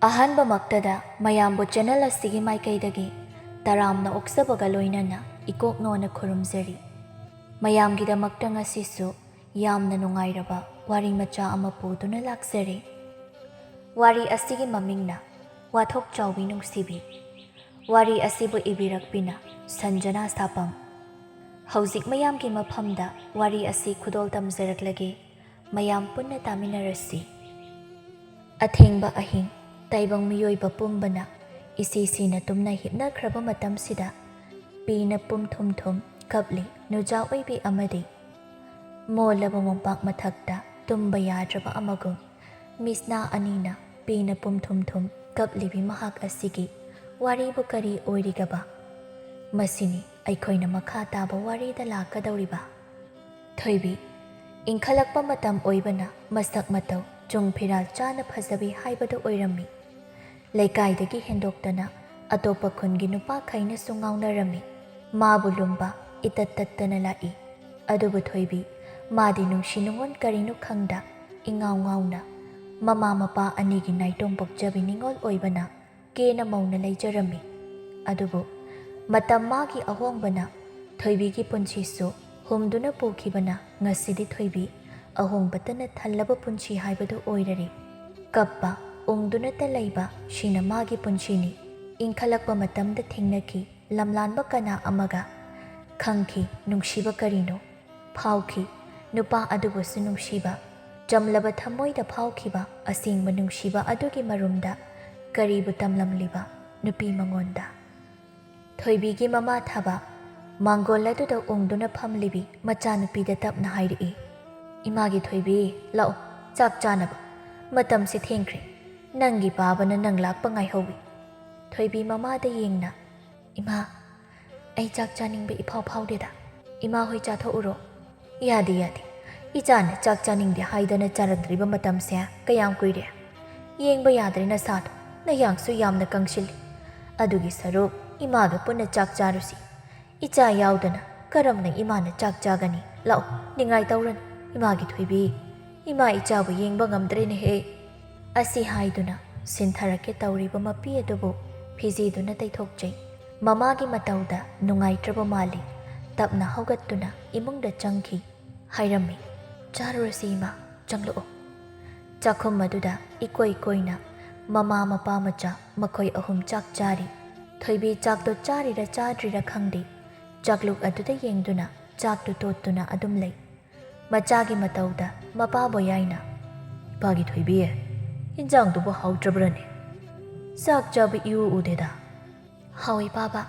ꯑꯍꯥꯟꯕ ꯃꯛꯇꯗ ꯃꯌꯥꯝꯕꯨ ꯆꯦꯅꯦꯜ ꯑꯁꯤꯒꯤ ꯃꯥꯏꯀꯩꯗꯒꯤ ꯇꯔꯥꯝꯅ ꯑꯣꯛꯆꯕꯒ ꯂꯣꯏꯅꯅ ꯏꯀꯣꯛꯅꯣꯅ ꯈꯨꯔꯨꯝꯖꯔꯤ꯫ ꯃꯌꯥꯝꯒꯤꯗꯃꯛꯇ ꯉꯁꯤꯁꯨ ꯌꯥꯝꯅ ꯅꯨꯡꯉꯥꯏꯔꯕ ꯋꯥꯔꯤ ꯃꯆꯥ ꯑꯃ ꯄꯨꯗꯨꯅ ꯂꯥꯛꯆꯔꯦ꯫ ꯋꯥꯔꯤ ꯑꯁꯤꯒꯤ ꯃꯃꯤꯡꯅ ꯋꯥꯊꯣꯛ ꯆꯥꯎꯕꯤ ꯅꯨꯡꯁꯤꯕꯤ꯫ ꯋꯥꯔꯤ ꯑꯁꯤꯕꯨ ꯏꯕꯤꯔꯛꯄꯤꯅ ꯁꯟꯖꯅꯥ ꯁꯥꯄꯝ꯫ ꯍꯧꯖꯤꯛ ꯃꯌꯥꯝꯒꯤ ꯃꯐꯝꯗ ꯋꯥꯔꯤ ꯑꯁꯤ ꯈꯨꯗꯣꯜ ꯇꯝꯖꯔꯛꯂꯒꯦ, ꯃꯌꯥꯝ ꯄꯨꯟꯅ ꯇꯥꯃꯤꯟꯅꯔꯁꯤ꯫ ꯑꯊꯦꯡꯕ ꯑꯍꯤꯡ ꯇꯥꯏꯕꯪ ꯃꯤꯑꯣꯏꯕ ꯄꯨꯝꯕꯅ ꯏꯁꯤꯁꯤꯅ ꯇꯨꯝꯅ ꯍꯤꯞꯅꯈ꯭ꯔꯕ ꯃꯇꯝꯁꯤꯗ ꯄꯤꯅ ꯄꯨꯝꯊꯨꯝ ꯀꯞꯂꯤ ꯅꯨꯖꯥ ꯑꯣꯏꯕꯤ ꯑꯃꯗꯤ ꯃꯣꯜꯂꯕ ꯃꯣꯝꯄꯥꯛ ꯃꯊꯛꯇ ꯇꯨꯝꯕ ꯌꯥꯗ꯭ꯔꯕ ꯑꯃꯒꯨꯝ ꯃꯤꯁꯅꯥ ꯑꯅꯤꯅ ꯄꯤꯅ ꯄꯨꯝꯊꯨꯝ ꯀꯞꯂꯤꯕꯤ ꯃꯍꯥꯛ ꯑꯁꯤꯒꯤ ꯋꯥꯔꯤꯕꯨ ꯀꯔꯤ ꯑꯣꯏꯔꯤꯒꯕ? ꯃꯁꯤꯅꯤ ꯑꯩꯈꯣꯏꯅ ꯃꯈꯥ ꯇꯥꯕ ꯋꯥꯔꯤꯗ ꯂꯥꯛꯀꯗꯧꯔꯤꯕ꯫ ꯊꯣꯏꯕꯤ ꯏꯟꯈꯠꯂꯛꯄ ꯃꯇꯝ ꯑꯣꯏꯕꯅ ꯃꯁꯛ ꯃꯇꯧ ꯆꯨꯡ ꯐꯤꯔꯥꯜ ꯆꯥꯅ ꯐꯖꯕꯤ ꯍꯥꯏꯕꯗꯨ ꯑꯣꯏꯔꯝꯃꯤ꯫ ꯂꯩꯀꯥꯏꯗꯒꯤ ꯍꯦꯟꯗꯣꯛꯇꯅ ꯑꯇꯣꯞꯄ ꯈꯨꯟꯒꯤ ꯅꯨꯄꯥꯈꯩꯅꯁꯨ ꯉꯥꯎꯅꯔꯝꯃꯤ꯫ ꯃꯥꯕꯨ ꯂꯨꯝꯕ ꯏꯇꯠ ꯇꯠꯇꯅ ꯂꯥꯛꯏ꯫ ꯑꯗꯨꯕꯨ ꯊꯣꯏꯕꯤ ꯃꯥꯗꯤ ꯅꯨꯡꯁꯤ ꯅꯨꯡꯉꯣꯟ ꯀꯔꯤꯅꯣ ꯈꯪꯗ ꯏꯉꯥꯎ ꯉꯥꯎꯅ ꯃꯃꯥ ꯃꯄꯥ ꯑꯅꯤꯒꯤ ꯅꯥꯏꯇꯣꯝ ꯄꯣꯛꯆꯕꯤ ꯅꯤꯡꯉꯣꯜ ꯑꯣꯏꯕꯅ ꯀꯦꯅ ꯃꯧꯅ ꯂꯩꯖꯔꯝꯃꯤ꯫ ꯑꯗꯨꯕꯨ ꯃꯇꯝ ꯃꯥꯒꯤ ꯑꯍꯣꯡꯕꯅ ꯊꯣꯏꯕꯤꯒꯤ ꯄꯨꯟꯁꯤꯁꯨ ꯍꯨꯝꯗꯨꯅ ꯄꯨꯈꯤꯕꯅ ꯉꯁꯤꯗꯤ ꯊꯣꯏꯕꯤ ꯑꯍꯣꯡꯕꯇꯅ ꯊꯜꯂꯕ ꯄꯨꯟꯁꯤ ꯍꯥꯏꯕꯗꯨ ꯑꯣꯏꯔꯔꯤ꯫ ꯀꯞꯄ ꯎꯪꯗꯨꯅꯇ ꯂꯩꯕ ꯁꯤꯅ ꯃꯥꯒꯤ ꯄꯨꯟꯁꯤꯅꯤ꯫ ꯏꯟꯈꯠꯂꯛꯄ ꯃꯇꯝꯗ ꯊꯦꯡꯅꯈꯤ ꯂꯝꯂꯥꯟꯕ ꯀꯅꯥ ꯑꯃꯒ, ꯈꯪꯈꯤ ꯅꯨꯡꯁꯤꯕ ꯀꯔꯤꯅꯣ, ꯐꯥꯎꯈꯤ ꯅꯨꯄꯥ ꯑꯗꯨꯕꯨꯁꯨ ꯅꯨꯡꯁꯤꯕ, ꯆꯝꯂꯕ ꯊꯃꯣꯏꯗ ꯐꯥꯎꯈꯤꯕ ꯑꯁꯦꯡꯕ ꯅꯨꯡꯁꯤꯕ ꯑꯗꯨꯒꯤ ꯃꯔꯨꯝꯗ ꯀꯔꯤꯕꯨ ꯇꯝꯂꯝꯂꯤꯕ ꯅꯨꯄꯤ ꯃꯉꯣꯟꯗ꯫ ꯊꯣꯏꯕꯤꯒꯤ ꯃꯃꯥ ꯊꯥꯕ ꯃꯥꯡꯒꯣꯜ ꯑꯗꯨꯗ ꯎꯪꯗꯨꯅ ꯐꯝꯂꯤꯕꯤ ꯃꯆꯥꯅꯨꯄꯤꯗ ꯇꯞꯅ ꯍꯥꯏꯔꯛꯏ, "ꯏꯃꯥꯒꯤ ꯊꯣꯏꯕꯤ, ꯂꯥꯛꯑꯣ ꯆꯥꯛ ꯆꯥꯅꯕ, ꯃꯇꯝꯁꯦ ꯊꯦꯡꯈ꯭ꯔꯦ, ꯅꯪꯒꯤ ꯄꯥꯕꯅ ꯅꯪ ꯂꯥꯛꯄ ꯉꯥꯏꯍꯧꯋꯤ." ꯊꯣꯏꯕꯤ ꯃꯃꯥꯗ ꯌꯦꯡꯅ, "ꯏꯃꯥ, ꯑꯩ ꯆꯥꯛ ꯆꯥꯅꯤꯡꯕ ꯏꯐꯥꯎ ꯐꯥꯎꯗꯦꯗ, ꯏꯃꯥ ꯍꯣꯏ ꯆꯥꯊꯣꯛꯎꯔꯣ." "ꯌꯥꯗꯦ ꯌꯥꯗꯦ, ꯏꯆꯥꯅ ꯆꯥꯛ ꯆꯥꯅꯤꯡꯗꯦ ꯍꯥꯏꯗꯅ ꯆꯥꯔꯛꯇ꯭ꯔꯤꯕ ꯃꯇꯝꯁꯦ ꯀꯌꯥꯝ ꯀꯨꯏꯔꯦ? ꯌꯦꯡꯕ ꯌꯥꯗ꯭ꯔꯦ ꯅꯁꯥꯗꯣ, ꯅꯌꯥꯡꯁꯨ ꯌꯥꯝꯅ ꯀꯪꯁꯤꯜꯂꯤ꯫ ꯑꯗꯨꯒꯤ ꯁꯔꯨꯛ ꯏꯃꯥꯒ ꯄꯨꯟꯅ ꯆꯥꯛ ꯆꯥꯔꯨꯁꯤ. ꯏꯆꯥ ꯌꯥꯎꯗꯅ ꯀꯔꯝꯅ ꯏꯃꯥꯅ ꯆꯥꯛ ꯆꯥꯒꯅꯤ? ꯂꯥꯛꯑꯣ, ꯅꯤꯡꯉꯥꯏ ꯇꯧꯔꯅꯨ ꯏꯃꯥꯒꯤ ꯊꯣꯏꯕꯤ, ꯏꯃꯥ ꯏꯆꯥꯕꯨ ꯌꯦꯡꯕ ꯉꯝꯗ꯭ꯔꯦꯅꯦꯍꯦ." ꯑꯁꯤ ꯍꯥꯏꯗꯨꯅ ꯁꯤꯟꯊꯔꯛꯀꯦ ꯇꯧꯔꯤꯕ ꯃꯄꯤ ꯑꯗꯨꯕꯨ ꯐꯤꯖꯤꯗꯨꯅ ꯇꯩꯊꯣꯛꯆꯩ꯫ ꯃꯃꯥꯒꯤ ꯃꯇꯧꯗ ꯅꯨꯡꯉꯥꯏꯇ꯭ꯔꯕ ꯃꯥꯜꯂꯤ꯫ ꯇꯞꯅ ꯍꯧꯒꯠꯇꯨꯅ ꯏꯃꯨꯡꯗ ꯆꯪꯈꯤ꯫ ꯍꯥꯏꯔꯝꯃꯤ, "ꯆꯥꯔꯨꯔꯁꯤ ꯏꯃꯥ, ꯆꯪꯂꯛꯑꯣ." ꯆꯥꯛꯈꯨꯝ ꯑꯗꯨꯗ ꯏꯀꯣꯏ ꯀꯣꯏꯅ ꯃꯃꯥ ꯃꯄꯥ ꯃꯆꯥ ꯃꯈꯣꯏ ꯑꯍꯨꯝ ꯆꯥꯛ ꯆꯥꯔꯤ꯫ ꯊꯣꯏꯕꯤ ꯆꯥꯛꯇꯣ ꯆꯥꯔꯤꯔ ꯆꯥꯗ꯭ꯔꯤꯔ ꯈꯪꯗꯦ, ꯆꯥꯛꯂꯨꯛ ꯑꯗꯨꯗ ꯌꯦꯡꯗꯨꯅ ꯆꯥꯛꯇꯨ ꯇꯣꯠꯇꯨꯅ ꯑꯗꯨꯝ ꯂꯩ꯫ ꯃꯆꯥꯒꯤ ꯃꯇꯧꯗ ꯃꯄꯥꯕꯨ ꯌꯥꯏꯅ, "ꯏꯄꯥꯒꯤ ꯊꯣꯏꯕꯤ, ꯏꯟꯖꯥꯡꯗꯨꯕꯨ ꯍꯥꯎꯇ꯭ꯔꯕ꯭ꯔꯅꯦ? ꯆꯥꯛ ꯆꯥꯕ ꯏꯎ ꯎꯗꯦꯗ." "ꯍꯥꯎꯏ ꯄꯥꯕ,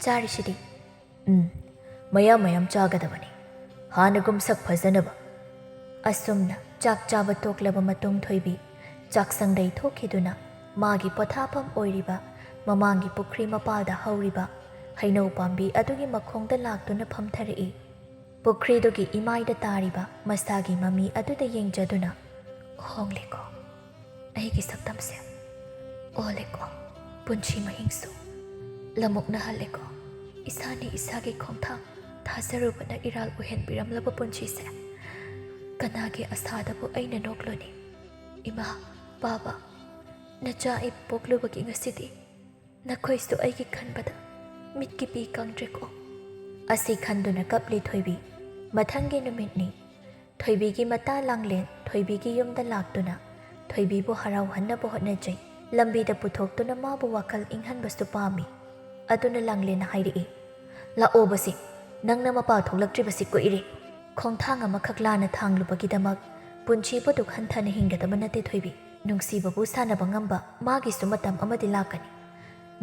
ꯆꯥꯔꯤꯁꯤꯗꯤ." ꯃꯌꯥꯝ ꯃꯌꯥꯝ ꯆꯥꯒꯗꯕꯅꯤ, ꯍꯥꯟꯅꯒꯨꯝ ꯁꯛ ꯐꯖꯅꯕ." ꯑꯁꯨꯝꯅ ꯆꯥꯛ ꯆꯥꯕ ꯇꯣꯛꯂꯕ ꯃꯇꯨꯡ ꯊꯣꯏꯕꯤ ꯆꯥꯛꯁꯪꯗꯩ ꯊꯣꯛꯈꯤꯗꯨꯅ ꯃꯥꯒꯤ ꯄꯣꯊꯥꯐꯝ ꯑꯣꯏꯔꯤꯕ ꯃꯃꯥꯡꯒꯤ ꯄꯨꯈ꯭ꯔꯤ ꯃꯄꯥꯜꯗ ꯍꯧꯔꯤꯕ ꯍꯩꯅꯧ ꯄꯥꯝꯕꯤ ꯑꯗꯨꯒꯤ ꯃꯈꯣꯡꯗ ꯂꯥꯛꯇꯨꯅ ꯐꯝꯊꯔꯛꯏ꯫ ꯄꯨꯈ꯭ꯔꯤꯗꯨꯒꯤ ꯏꯃꯥꯏꯗ ꯇꯥꯔꯤꯕ ꯃꯁꯥꯒꯤ ꯃꯃꯤ ꯑꯗꯨꯗ ꯌꯦꯡꯖꯗꯨꯅ, "ꯍꯣꯡꯂꯦꯀꯣ ꯑꯩꯒꯤ ꯁꯛꯇꯝꯁꯦ, ꯑꯣꯜꯂꯦꯀꯣ ꯄꯨꯟꯁꯤ ꯃꯍꯤꯡꯁꯨ, ꯂꯃꯨꯛꯅꯍꯜꯂꯦꯀꯣ ꯏꯁꯥꯅ ꯏꯁꯥꯒꯤ ꯈꯣꯡꯊꯥꯡ ꯊꯥꯖꯔꯨꯕꯅ ꯏꯔꯥꯜ ꯑꯣꯏꯍꯟꯕꯤꯔꯝꯂꯕ ꯄꯨꯟꯁꯤꯁꯦ. ꯀꯅꯥꯒꯤ ꯑꯁꯥꯗꯕꯨ ꯑꯩꯅ ꯅꯣꯛꯂꯨꯅꯤ? ꯏꯃꯥ, ꯕꯥꯕꯥ, ꯅꯆꯥ ꯑꯩ ꯄꯣꯛꯂꯨꯕꯒꯤ ꯉꯁꯤꯗꯤ ꯅꯈꯣꯏꯁꯨ ꯑꯩꯒꯤ ꯈꯟꯕꯗ ꯃꯤꯠꯀꯤ ꯄꯤ ꯀꯪꯗ꯭ꯔꯦꯀꯣ." ꯑꯁꯤ ꯈꯟꯗꯨꯅ ꯀꯞꯂꯤ ꯊꯣꯏꯕꯤ꯫ ꯃꯊꯪꯒꯤ ꯅꯨꯃꯤꯠꯅꯤ꯫ ꯊꯣꯏꯕꯤꯒꯤ ꯃꯇꯥ ꯂꯥꯡꯂꯦꯟ ꯊꯣꯏꯕꯤꯒꯤ ꯌꯨꯝꯗ ꯂꯥꯛꯇꯨꯅ ꯊꯣꯏꯕꯤꯕꯨ ꯍꯔꯥꯎꯍꯟꯅꯕ ꯍꯣꯠꯅꯖꯩ꯫ ꯂꯝꯕꯤꯗ ꯄꯨꯊꯣꯛꯇꯨꯅ ꯃꯥꯕꯨ ꯋꯥꯈꯜ ꯏꯪꯍꯟꯕꯁꯨ ꯄꯥꯝꯃꯤ꯫ ꯑꯗꯨꯅ ꯂꯥꯡꯂꯦꯟꯅ ꯍꯥꯏꯔꯛꯏ, "ꯂꯥꯛꯑꯣꯕꯁꯤ, ꯅꯪꯅ ꯃꯄꯥ ꯊꯣꯛꯂꯛꯇ꯭ꯔꯤꯕꯁꯤ ꯀꯨꯏꯔꯦ. ꯈꯣꯡꯊꯥꯡ ꯑꯃꯈꯛ ꯂꯥꯟꯅ ꯊꯥꯡꯂꯨꯕꯒꯤꯗꯃꯛ ꯄꯨꯟꯁꯤꯕꯨ ꯗꯨꯛ ꯍꯟꯊꯅ ꯍꯤꯡꯒꯗꯕ ꯅꯠꯇꯦ ꯊꯣꯏꯕꯤ. ꯅꯨꯡꯁꯤꯕꯕꯨ ꯁꯥꯟꯅꯕ ꯉꯝꯕ ꯃꯥꯒꯤꯁꯨ ꯃꯇꯝ ꯑꯃꯗꯤ ꯂꯥꯛꯀꯅꯤ.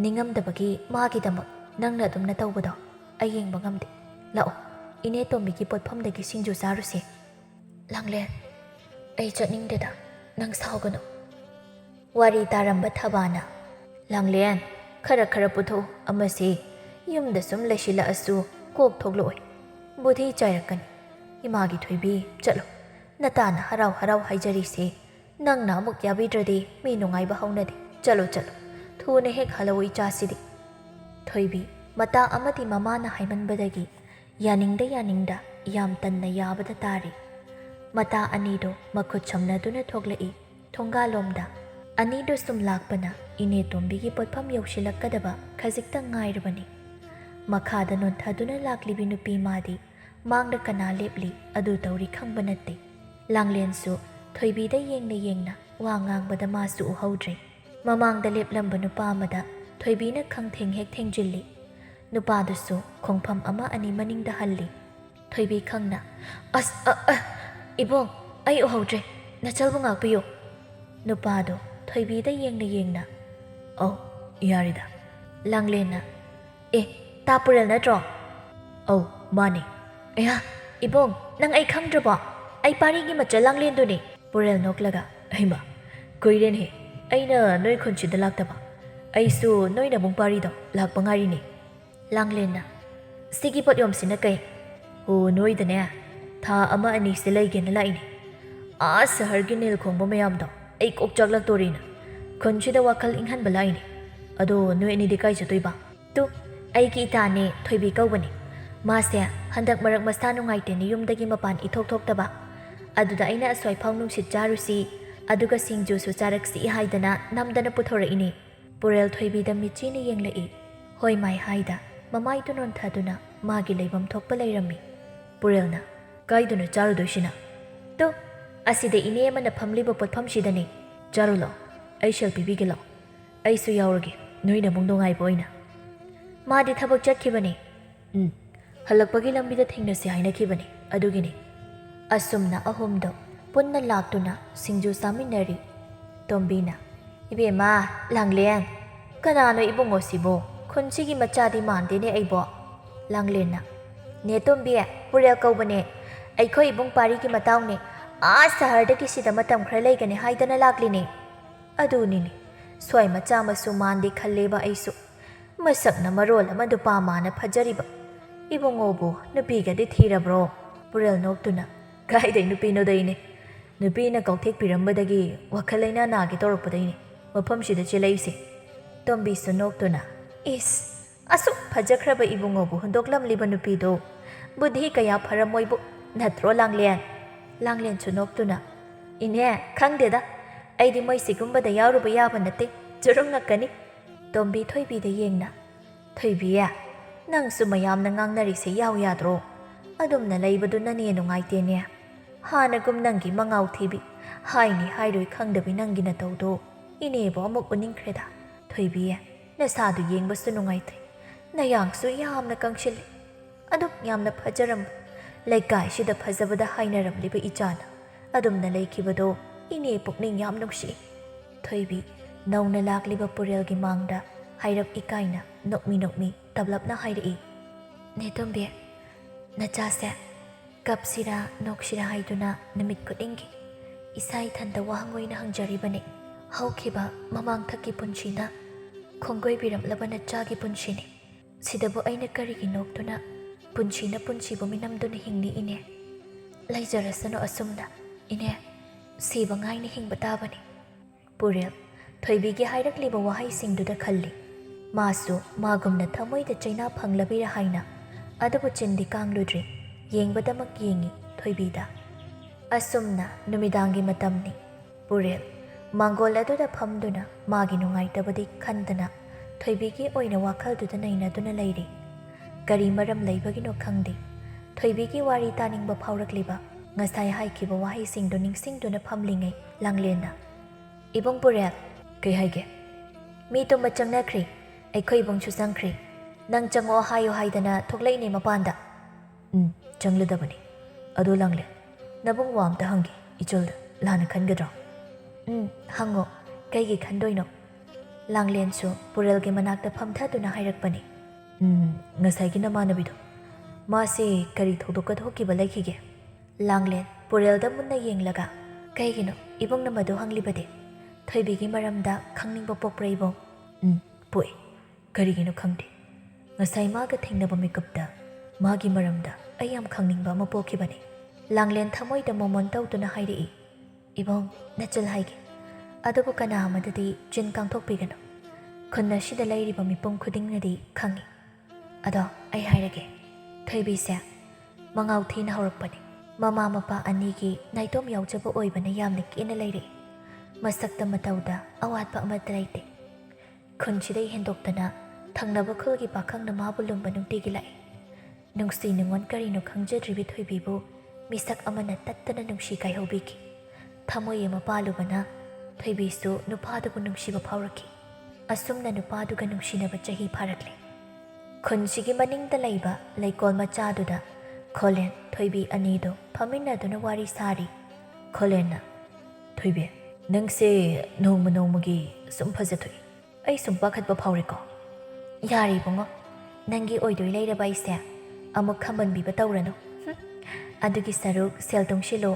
ꯅꯤꯡꯉꯝꯗꯕꯒꯤ ꯃꯥꯒꯤꯗꯃꯛ ꯅꯪꯅ ꯑꯗꯨꯝꯅ ꯇꯧꯕꯗꯣ ꯑꯩ ꯌꯦꯡꯕ ꯉꯝꯗꯦ. ꯂꯥꯛꯑꯣ, ꯏꯅꯦ ꯇꯣꯝꯕꯤꯒꯤ ꯄꯣꯠꯐꯝꯗꯒꯤ ꯁꯤꯡꯖꯨ ꯆꯥꯔꯨꯁꯦ." "ꯂꯥꯡꯂꯦꯟ, ꯑꯩ ꯆꯠꯅꯤꯡꯗꯦꯗ, ꯅꯪ ꯁꯥꯎꯒꯅꯨ." ꯋꯥꯔꯤ ꯇꯥꯔꯝꯕ ꯊꯕꯥꯅ, "ꯂꯥꯡꯂꯦꯟ, ꯈꯔ ꯈꯔ ꯄꯨꯊꯣꯛꯎ, ꯑꯃꯁꯤ ꯌꯨꯝꯗ ꯁꯨꯝ ꯂꯩꯁꯤꯜꯂꯛꯑꯁꯨ ꯀꯣꯛ ꯊꯣꯛꯂꯛꯑꯣꯏ, ꯕꯨꯙꯤ ꯆꯥꯏꯔꯛꯀꯅꯤ. ꯏꯃꯥꯒꯤ ꯊꯣꯏꯕꯤ, ꯆꯠꯂꯣ, ꯅꯇꯥꯅ ꯍꯔꯥꯎ ꯍꯔꯥꯎ ꯍꯥꯏꯖꯔꯤꯁꯦ ꯅꯪꯅ ꯑꯃꯨꯛ ꯌꯥꯕꯤꯗ꯭ꯔꯗꯤ ꯃꯤ ꯅꯨꯡꯉꯥꯏꯕ ꯍꯧꯅꯗꯦ. ꯆꯠꯂꯣ ꯆꯠꯂꯣ, ꯊꯨꯅ ꯍꯦꯛ ꯍꯜꯂꯛꯎ ꯏꯆꯥꯁꯤꯗꯤ." ꯊꯣꯏꯕꯤ ꯃꯇꯥ ꯑꯃꯗꯤ ꯃꯃꯥꯅ ꯍꯥꯏꯃꯟꯕꯗꯒꯤ ꯌꯥꯅꯤꯡꯗ ꯌꯥꯅꯤꯡꯗ ꯌꯥꯝ ꯇꯟꯅ ꯌꯥꯕꯗ ꯇꯥꯔꯤ꯫ ꯃꯇꯥ ꯑꯅꯤꯗꯣ ꯃꯈꯨꯠ ꯁꯝꯅꯗꯨꯅ ꯊꯣꯛꯂꯛꯏ ꯊꯣꯡꯒꯥꯜꯂꯣꯝꯗ꯫ ꯑꯅꯤꯗꯨ ꯁꯨꯝ ꯂꯥꯛꯄꯅ ꯏꯅꯦ ꯇꯣꯝꯕꯤꯒꯤ ꯄꯣꯠꯐꯝ ꯌꯧꯁꯤꯜꯂꯛꯀꯗꯕ ꯈꯖꯤꯛꯇꯪ ꯉꯥꯏꯔꯕꯅꯤ꯫ ꯃꯈꯥꯗ ꯅꯣꯟꯊꯗꯨꯅ ꯂꯥꯛꯂꯤꯕꯤ ꯅꯨꯄꯤ ꯃꯥꯗꯤ ꯃꯥꯡꯗ ꯀꯅꯥ ꯂꯦꯞꯂꯤ ꯑꯗꯨ ꯇꯧꯔꯤ ꯈꯪꯕ ꯅꯠꯇꯦ꯫ ꯂꯥꯡꯂꯦꯟꯁꯨ ꯊꯣꯏꯕꯤꯗ ꯌꯦꯡꯅ ꯌꯦꯡꯅ ꯋꯥ ꯉꯥꯡꯕꯗ ꯃꯥꯁꯨ ꯎꯍꯧꯗ꯭ꯔꯦ꯫ ꯃꯃꯥꯡꯗ ꯂꯦꯞꯂꯝꯕ ꯅꯨꯄꯥ ꯑꯃꯗ ꯊꯣꯏꯕꯤꯅ ꯈꯪꯊꯦꯡ ꯍꯦꯛ ꯊꯦꯡꯖꯤꯜꯂꯤ꯫ ꯅꯨꯄꯥꯗꯨꯁꯨ ꯈꯣꯡꯐꯝ ꯑꯃ ꯑꯅꯤ ꯃꯅꯤꯡꯗ ꯍꯜꯂꯤ꯫ ꯊꯣꯏꯕꯤ ꯈꯪꯅ "ꯑꯁ ꯏꯕꯣꯡ ꯑꯩ ꯎꯍꯧꯗ꯭ꯔꯦ, ꯅꯆꯜꯕꯨ ꯉꯥꯛꯄꯤꯌꯨ." ꯅꯨꯄꯥꯗꯣ ꯊꯣꯏꯕꯤꯗ ꯌꯦꯡꯅ ꯌꯦꯡꯅ "ꯑꯧ ꯌꯥꯔꯤꯗ." ꯂꯥꯡꯂꯦꯟꯅ "ꯑꯦ ꯇꯥ ꯄꯨꯔꯦꯜ ꯅꯠꯇ꯭ꯔꯣ?" "ꯑꯧ ꯃꯥꯅꯦ." "ꯑꯌꯥ ꯏꯕꯣꯡ ꯅꯪ ꯑꯩ ꯈꯪꯗ꯭ꯔꯕꯣ? ꯑꯩ ꯄꯥꯔꯤꯒꯤ ꯃꯆꯜ ꯂꯥꯡꯂꯦꯟꯗꯨꯅꯦ." ꯄꯨꯔꯦꯜ ꯅꯣꯛꯂꯒ "ꯑꯩꯃ ꯀꯨꯏꯔꯦꯅꯦ ꯑꯩꯅ ꯅꯣꯏ ꯈꯨꯟꯁꯤꯗ ꯂꯥꯛꯇꯕ, ꯑꯩꯁꯨ ꯅꯣꯏ ꯅꯕꯨꯡ ꯄꯥꯔꯤꯗꯣ ꯂꯥꯛꯄ ꯉꯥꯏꯔꯤꯅꯦ." ꯂꯥꯡꯂꯦꯟꯅ "ꯁꯤꯒꯤ ꯄꯣꯠꯌꯣꯝꯁꯤꯅ ꯀꯩ?" "ꯑꯣ ꯅꯣꯏꯗꯅꯦ ꯊꯥ ꯑꯃ ꯑꯅꯤꯁꯦ ꯂꯩꯒꯦꯅ ꯂꯥꯛꯏꯅꯦ꯫ ꯁꯍꯔꯒꯤ ꯅꯤꯜ ꯈꯣꯡꯕ ꯃꯌꯥꯝꯗꯣ ꯑꯩ ꯀꯣꯛ ꯆꯥꯛꯂꯛꯇꯣꯔꯤꯅ ꯈꯨꯟꯁꯤꯗ ꯋꯥꯈꯜ ꯏꯪꯍꯟꯕ ꯂꯥꯛꯏꯅꯦ꯫ ꯑꯗꯣ ꯅꯣꯏ ꯑꯅꯤꯗꯤ ꯀꯥꯏ ꯆꯠꯇꯣꯏꯕ?" "ꯇꯨ ꯑꯩꯒꯤ ꯏꯇꯥꯅꯦ ꯊꯣꯏꯕꯤ ꯀꯧꯕꯅꯦ, ꯃꯥꯁꯦ ꯍꯟꯗꯛ ꯃꯔꯛ ꯃꯁꯥ ꯅꯨꯡꯉꯥꯏꯇꯦꯅ ꯌꯨꯝꯗꯒꯤ ꯃꯄꯥꯟ ꯏꯊꯣꯛ ꯊꯣꯛꯇꯕ, ꯑꯗꯨꯗ ꯑꯩꯅ ꯑꯁ꯭ꯋꯥꯏꯐꯥꯎ ꯅꯨꯡꯁꯤꯠ ꯆꯥꯔꯨꯁꯤ ꯑꯗꯨꯒ ꯁꯤꯡꯖꯨꯁꯨ ꯆꯥꯔꯛꯁꯤ ꯍꯥꯏꯗꯅ ꯅꯝꯗꯅ ꯄꯨꯊꯣꯔꯛꯏꯅꯦ." ꯄꯨꯔꯦꯜ ꯊꯣꯏꯕꯤꯗ ꯃꯤꯠꯆꯤꯅ ꯌꯦꯡꯂꯛꯏ꯫ ꯍꯣꯏ ꯃꯥꯏ ꯍꯥꯏꯗ ꯃꯃꯥꯏꯗꯨ ꯅꯣꯟꯊꯗꯨꯅ ꯃꯥꯒꯤ ꯂꯩꯐꯝ ꯊꯣꯛꯄ ꯂꯩꯔꯝꯃꯤ꯫ ꯄꯨꯔꯦꯜꯅ "ꯀꯥꯏꯗꯅꯣ ꯆꯥꯔꯨꯗꯣꯏꯁꯤꯅ?" "ꯇꯨ ꯑꯁꯤꯗ ꯏꯅꯦ ꯑꯃꯅ ꯐꯝꯂꯤꯕ ꯄꯣꯠꯐꯝꯁꯤꯗꯅꯦ, ꯆꯥꯔꯨ ꯂꯥꯎ, ꯑꯩ ꯁꯦꯜ ꯄꯤꯕꯤꯒꯦ ꯂꯥꯎ, ꯑꯩꯁꯨ ꯌꯥꯎꯔꯒꯦ ꯅꯣꯏꯅ ꯑꯃꯨꯛ ꯅꯨꯡꯉꯥꯏꯕ ꯑꯣꯏꯅ." "ꯃꯥꯗꯤ ꯊꯕꯛ ꯆꯠꯈꯤꯕꯅꯦ." "ꯍꯜꯂꯛꯄꯒꯤ ꯂꯝꯕꯤꯗ ꯊꯦꯡꯅꯁꯤ ꯍꯥꯏꯅꯈꯤꯕꯅꯦ, ꯑꯗꯨꯒꯤꯅꯦ." ꯑꯁꯨꯝꯅ ꯑꯍꯨꯝꯗꯣ ꯄꯨꯟꯅ ꯂꯥꯛꯇꯨꯅ ꯁꯤꯡꯖꯨ ꯆꯥꯃꯤꯟꯅꯔꯤ꯫ ꯇꯣꯝꯕꯤꯅ "ꯏꯕꯦꯝꯃ ꯂꯥꯡꯂꯦꯟ, ꯀꯅꯥꯅꯣ ꯏꯕꯨꯡꯉꯣꯁꯤꯕꯣ? ꯈꯨꯟꯁꯤꯒꯤ ꯃꯆꯥꯗꯤ ꯃꯥꯟꯗꯦꯅꯦ ꯑꯩꯕꯣ." ꯂꯥꯡꯂꯦꯟꯅ "ꯅꯦ ꯇꯣꯝꯕꯤ ꯄꯨꯔꯦꯜ ꯀꯧꯕꯅꯦ, ꯑꯩꯈꯣꯏ ꯏꯕꯨꯡ ꯄꯥꯔꯤꯒꯤ ꯃꯇꯥꯎꯅꯦ, ꯁꯍꯔꯗꯒꯤ ꯁꯤꯗ ꯃꯇꯝ ꯈꯔ ꯂꯩꯒꯅꯤ ꯍꯥꯏꯗꯅ ꯂꯥꯛꯂꯤꯅꯦ." "ꯑꯗꯨꯅꯤꯅꯦ ꯁ꯭ꯋꯥꯏ ꯃꯆꯥ ꯃꯁꯨ ꯃꯥꯟꯗꯦ ꯈꯜꯂꯦꯕ ꯑꯩꯁꯨ, ꯃꯁꯛꯅ ꯃꯔꯣꯜ ꯑꯃ ꯅꯨꯄꯥ ꯃꯥꯅ ꯐꯖꯔꯤꯕ. ꯏꯕꯨꯡꯉꯣꯕꯨ ꯅꯨꯄꯤꯒꯗꯤ ꯊꯤꯔꯕ꯭ꯔꯣ?" ꯄꯨꯔꯦꯜ ꯅꯣꯛꯇꯨꯅ "ꯀꯥꯏꯗꯩ ꯅꯨꯄꯤꯅꯣꯗꯩꯅꯦ, ꯅꯨꯄꯤꯅ ꯀꯥꯎꯊꯦꯛꯄꯤꯔꯝꯕꯗꯒꯤ ꯋꯥꯈꯜ ꯂꯩꯅꯥ ꯅꯥꯒꯦ ꯇꯧꯔꯛꯄꯗꯩꯅꯦ ꯃꯐꯝꯁꯤꯗ ꯆꯦꯜꯂꯛꯏꯁꯦ." ꯇꯣꯝꯕꯤꯁꯨ ꯅꯣꯛꯇꯨꯅ "ꯏꯁ ꯑꯁꯨꯛ ꯐꯖꯈ꯭ꯔꯕ ꯏꯕꯨꯡꯉꯣꯕꯨ ꯍꯨꯟꯗꯣꯛꯂꯝꯂꯤꯕ ꯅꯨꯄꯤꯗꯣ ꯕꯨꯙꯤ ꯀꯌꯥ ꯐꯔꯝꯃꯣꯏꯕꯨ, ꯅꯠꯇ꯭ꯔꯣ ꯂꯥꯡꯂꯦꯟ?" ꯂꯥꯡꯂꯦꯟꯁꯨ ꯅꯣꯛꯇꯨꯅ "ꯏꯅꯦ ꯈꯪꯗꯦꯗ, ꯑꯩꯗꯤ ꯃꯣꯏ ꯁꯤꯒꯨꯝꯕꯗ ꯌꯥꯎꯔꯨꯕ ꯌꯥꯕ ꯅꯠꯇꯦ, ꯆꯨꯔꯨꯡ ꯉꯛꯀꯅꯤ." ꯇꯣꯝꯕꯤ ꯊꯣꯏꯕꯤꯗ ꯌꯦꯡꯅ "ꯊꯣꯏꯕꯤ ꯅꯪꯁꯨ ꯃꯌꯥꯝꯅ ꯉꯥꯡꯅꯔꯤꯁꯦ ꯌꯥꯎ ꯌꯥꯗ꯭ꯔꯣ? ꯑꯗꯨꯝꯅ ꯂꯩꯕꯗꯨꯅꯅꯦ ꯅꯨꯡꯉꯥꯏꯇꯦꯅꯦ. ꯍꯥꯟꯅꯒꯨꯝ ꯅꯪꯒꯤ ꯃꯉꯥꯎ ꯊꯤꯕꯤ ꯍꯥꯏꯅꯤ ꯍꯥꯏꯔꯣꯏ ꯈꯪꯗꯕꯤ ꯅꯪꯒꯤ ꯅꯇꯧꯗꯣ ꯏꯅꯦꯕꯨ ꯑꯃꯨꯛ ꯎꯅꯤꯡꯈ꯭ꯔꯦꯗ. ꯊꯣꯏꯕꯤ ꯅꯁꯥꯗꯨ ꯌꯦꯡꯕꯁꯨ ꯅꯨꯡꯉꯥꯏꯇ꯭ꯔꯦ, ꯅꯌꯥꯡꯁꯨ ꯌꯥꯝꯅ ꯀꯪꯁꯤꯜꯂꯤ, ꯑꯗꯨꯛ ꯌꯥꯝꯅ ꯐꯖꯔꯝꯕ ꯂꯩꯀꯥꯏꯁꯤꯗ ꯐꯖꯕꯗ ꯍꯥꯏꯅꯔꯝꯂꯤꯕ ꯏꯆꯥꯅ ꯑꯗꯨꯝꯅ ꯂꯩꯈꯤꯕꯗꯣ ꯏꯅꯦ ꯄꯨꯛꯅꯤꯡ ꯌꯥꯝ ꯅꯨꯡꯁꯤ." ꯊꯣꯏꯕꯤ ꯅꯧꯅ ꯂꯥꯛꯂꯤꯕ ꯄꯨꯔꯦꯜꯒꯤ ꯃꯥꯡꯗ ꯍꯥꯏꯔꯞ ꯏꯀꯥꯏꯅ ꯅꯣꯛꯃꯤ ꯇꯞꯂꯞꯅ ꯍꯥꯏꯔꯛꯏ꯫ "ꯅꯦ ꯇꯣꯝꯕꯤ, ꯅꯆꯥꯁꯦ ꯀꯞꯁꯤꯔꯥ ꯅꯣꯛꯁꯤꯔꯥ ꯍꯥꯏꯗꯨꯅ ꯅꯨꯃꯤꯠ ꯈꯨꯗꯤꯡꯒꯤ ꯏꯁꯥ ꯏꯊꯟꯇ ꯋꯥꯍꯪ ꯑꯣꯏꯅ ꯍꯪꯖꯔꯤꯕꯅꯤ꯫ ꯍꯧꯈꯤꯕ ꯃꯃꯥꯡꯊꯛꯀꯤ ꯄꯨꯟꯁꯤꯅ ꯈꯣꯡꯒꯣꯏꯕꯤꯔꯝꯂꯕ ꯅꯆꯥꯒꯤ ꯄꯨꯟꯁꯤꯅꯤ. ꯁꯤꯗꯕꯨ ꯑꯩꯅ ꯀꯔꯤꯒꯤ ꯅꯣꯛꯇꯨꯅ ꯄꯨꯟꯁꯤꯅ ꯄꯨꯟꯁꯤꯕꯨ ಮಿನꯝꯗꯨꯅ ꯍꯤꯡꯂꯤ ꯏꯅꯦ? ꯂꯩꯖꯔꯁꯅꯨ ꯑꯁꯨꯝꯅ ꯏꯅꯦ, ꯁꯤꯕ ꯉꯥꯏꯅ ꯍꯤꯡꯕ ꯇꯥꯕꯅꯤ." ꯄꯨꯔꯦꯜ ꯊꯣꯏꯕꯤꯒꯤ ꯍꯥꯏꯔꯛꯂꯤꯕ ꯋꯥꯍꯩꯁꯤꯡꯗꯨꯗ ꯈꯜꯂꯤ꯫ ꯃꯥꯁꯨ ꯃꯥꯒꯨꯝꯅ ꯊꯃꯣꯏꯗ ꯆꯩꯅꯥ ꯐꯪꯂꯕꯤꯔ ꯍꯥꯏꯅ, ꯑꯗꯨꯕꯨ ꯆꯤꯟꯗꯤ ꯀꯥꯡꯂꯨꯗ꯭ꯔꯤ, ꯌꯦꯡꯕꯗꯃꯛ ꯌꯦꯡꯉꯤ ꯊꯣꯏꯕꯤꯗ꯫ ꯑꯁꯨꯝꯅ ꯅꯨꯃꯤꯗꯥꯡꯒꯤ ꯃꯇꯝꯅꯤ꯫ ꯄꯨꯔꯦꯜ ꯃꯥꯡꯒꯣꯜ ꯑꯗꯨꯗ ꯐꯝꯗꯨꯅ ꯃꯥꯒꯤ ꯅꯨꯡꯉꯥꯏꯇꯕꯗꯤ ꯈꯟꯗꯅ ꯊꯣꯏꯕꯤꯒꯤ ꯑꯣꯏꯅ ꯋꯥꯈꯜꯗꯨꯗ ꯅꯩꯅꯗꯨꯅ ꯂꯩꯔꯤ꯫ ꯀꯔꯤ ꯃꯔꯝ ꯂꯩꯕꯒꯤꯅꯣ ꯈꯪꯗꯦ, ꯊꯣꯏꯕꯤꯒꯤ ꯋꯥꯔꯤ ꯇꯥꯅꯤꯡꯕ ꯐꯥꯎꯔꯛꯂꯤꯕ ꯉꯁꯥꯏ ꯍꯥꯏꯈꯤꯕ ꯋꯥꯍꯩꯁꯤꯡꯗꯨ ꯅꯤꯡꯁꯤꯡꯗꯨꯅ ꯐꯝꯂꯤꯉꯩ ꯂꯥꯡꯂꯦꯟꯅ "ꯏꯕꯨꯡ ꯄꯨꯔꯦꯜ." "ꯀꯩ ꯍꯥꯏꯒꯦ?" "ꯃꯤ ꯇꯨꯝꯕ ꯆꯪꯅꯈ꯭ꯔꯤ, ꯑꯩꯈꯣꯏ ꯏꯕꯨꯡꯁꯨ ꯆꯪꯈ꯭ꯔꯤ, ꯅꯪ ꯆꯪꯉꯛꯑꯣ ꯍꯥꯏꯌꯨ ꯍꯥꯏꯗꯅ ꯊꯣꯛꯂꯛꯏꯅꯦ ꯃꯄꯥꯟꯗ." "ꯆꯪꯂꯗꯕꯅꯤ. ꯑꯗꯣ ꯂꯥꯡꯂꯦꯟ, ꯅꯕꯨꯡ ꯋꯥ ꯑꯝꯇ ꯍꯪꯒꯦ, ꯏꯆꯜꯗ ꯂꯥꯟꯅ ꯈꯟꯒꯗ꯭ꯔꯣ?" "ꯍꯪꯉꯣ, ꯀꯩꯒꯤ ꯈꯟꯗꯣꯏꯅꯣ?" ꯂꯥꯡꯂꯦꯟꯁꯨ ꯄꯨꯔꯦꯜꯒꯤ ꯃꯅꯥꯛꯇ ꯐꯝꯊꯗꯨꯅ ꯍꯥꯏꯔꯛꯄꯅꯤ꯫ "ꯉꯁꯥꯏꯒꯤ ꯅꯃꯥꯟꯅꯕꯤꯗꯣ, ꯃꯥꯁꯦ ꯀꯔꯤ ꯊꯧꯗꯣꯛꯀ ꯊꯣꯛꯈꯤꯕ ꯂꯩꯈꯤꯒꯦ?" ꯂꯥꯡꯂꯦꯟ ꯄꯨꯔꯦꯜꯗ ꯃꯨꯟꯅ ꯌꯦꯡꯂꯒ "ꯀꯩꯒꯤꯅꯣ ꯏꯕꯨꯡꯅ ꯃꯗꯨ ꯍꯪꯂꯤꯕꯗꯤ? ꯊꯣꯏꯕꯤꯒꯤ ꯃꯔꯝꯗ ꯈꯪꯅꯤꯡꯕ ꯄꯣꯛꯄ꯭ꯔꯥ ꯏꯕꯨꯡ?" "ꯄꯣꯛꯏ, ꯀꯔꯤꯒꯤꯅꯣ ꯈꯪꯗꯦ. ꯉꯁꯥꯏ ꯃꯥꯒ ꯊꯦꯡꯅꯕ ꯃꯤꯀꯨꯞꯇ ꯃꯥꯒꯤ ꯃꯔꯝꯗ ꯑꯩ ꯌꯥꯝ ꯈꯪꯅꯤꯡꯕ ꯑꯃ ꯄꯣꯛꯈꯤꯕꯅꯤ." ꯂꯥꯡꯂꯦꯟ ꯊꯃꯣꯏꯗ ꯃꯣꯃꯣꯟ ꯇꯧꯗꯨꯅ ꯍꯥꯏꯔꯛꯏ꯫ "ꯏꯕꯨꯡ ꯅꯆꯜ ꯍꯥꯏꯒꯦ, ꯑꯗꯨꯕꯨ ꯀꯅꯥ ꯑꯃꯗꯗꯤ ꯆꯤꯟ ꯀꯥꯡꯊꯣꯛꯄꯤꯒꯅꯨ. ꯈꯨꯟ ꯑꯁꯤꯗ ꯂꯩꯔꯤꯕ ꯃꯤꯄꯨꯝ ꯈꯨꯗꯤꯡꯅꯗꯤ ꯈꯪꯏ. ꯑꯗꯣ ꯑꯩ ꯍꯥꯏꯔꯒꯦ, ꯊꯣꯏꯕꯤꯁꯦ ꯃꯉꯥꯎ ꯊꯤꯅ ꯍꯧꯔꯛꯄꯅꯤ. ꯃꯃꯥ ꯃꯄꯥ ꯑꯅꯤꯒꯤ ꯅꯥꯏꯇꯣꯝ ꯌꯥꯎꯖꯕ ꯑꯣꯏꯕꯅ ꯌꯥꯝꯅ ꯀꯦꯅ ꯂꯩꯔꯛꯏ. ꯃꯁꯛꯇ ꯃꯇꯧꯗ ꯑꯋꯥꯠꯄ ꯑꯃꯠꯇ ꯂꯩꯇꯦ꯫ ꯈꯨꯟꯁꯤꯗꯩ ꯍꯦꯟꯗꯣꯛꯇꯅ ꯊꯪꯅꯕ ꯈꯨꯜꯒꯤ ꯄꯥꯈꯪꯅ ꯃꯥꯕꯨ ꯂꯨꯝꯕ ꯅꯨꯡꯇꯤꯒꯤ ꯂꯥꯛꯏ꯫ ꯅꯨꯡꯁꯤ ꯅꯨꯡꯉꯣꯟ ꯀꯔꯤꯅꯣ ꯈꯪꯖꯗ꯭ꯔꯤꯕꯤ ꯊꯣꯏꯕꯤꯕꯨ ꯃꯤꯁꯛ ꯑꯃꯅ ꯇꯠꯇꯅ ꯅꯨꯡꯁꯤ ꯀꯥꯏꯍꯧꯕꯤꯈꯤ꯫ ꯊꯃꯣꯏ ꯑꯃ ꯄꯥꯜꯂꯨꯕꯅ ꯊꯣꯏꯕꯤꯁꯨ ꯅꯨꯄꯥꯗꯨꯕꯨ ꯅꯨꯡꯁꯤꯕ ꯐꯥꯎꯔꯛꯈꯤ꯫ ꯑꯁꯨꯝꯅ ꯅꯨꯄꯥꯗꯨꯒ ꯅꯨꯡꯁꯤꯅꯕ ꯆꯍꯤ ꯐꯥꯔꯛꯂꯦ꯫ ꯈꯨꯟꯁꯤꯒꯤ ꯃꯅꯤꯡꯗ ꯂꯩꯕ ꯂꯩꯀꯣꯜ ꯃꯆꯥꯗꯨꯗ ꯈꯣꯂꯦꯟ ꯊꯣꯏꯕꯤ ꯑꯅꯤꯗꯣ ꯐꯝꯃꯤꯟꯅꯗꯨꯅ ꯋꯥꯔꯤ ꯁꯥꯔꯤ꯫ ꯈꯣꯂꯦꯟꯅ "ꯊꯣꯏꯕꯤ, ꯅꯪꯁꯦ ꯅꯣꯡꯃ ꯅꯣꯡꯃꯒꯤ ꯁꯨꯝ ꯐꯖꯊꯣꯛꯏ꯫ ꯑꯩ ꯁꯨꯝ ꯄꯥꯈꯠꯄ ꯐꯥꯎꯔꯦꯀꯣ." "ꯌꯥꯔꯦ ꯏꯕꯨꯡꯉꯣ, ꯅꯪꯒꯤ ꯑꯣꯏꯗꯣꯏ ꯂꯩꯔꯕ ꯑꯩꯁꯦ ꯑꯃꯨꯛ ꯈꯝꯕꯟꯕꯤꯕ ꯇꯧꯔꯅꯨ꯫ ꯑꯗꯨꯒꯤ ꯁꯔꯨꯛ ꯁꯦꯜ ꯇꯨꯡꯁꯤꯜꯂꯨ,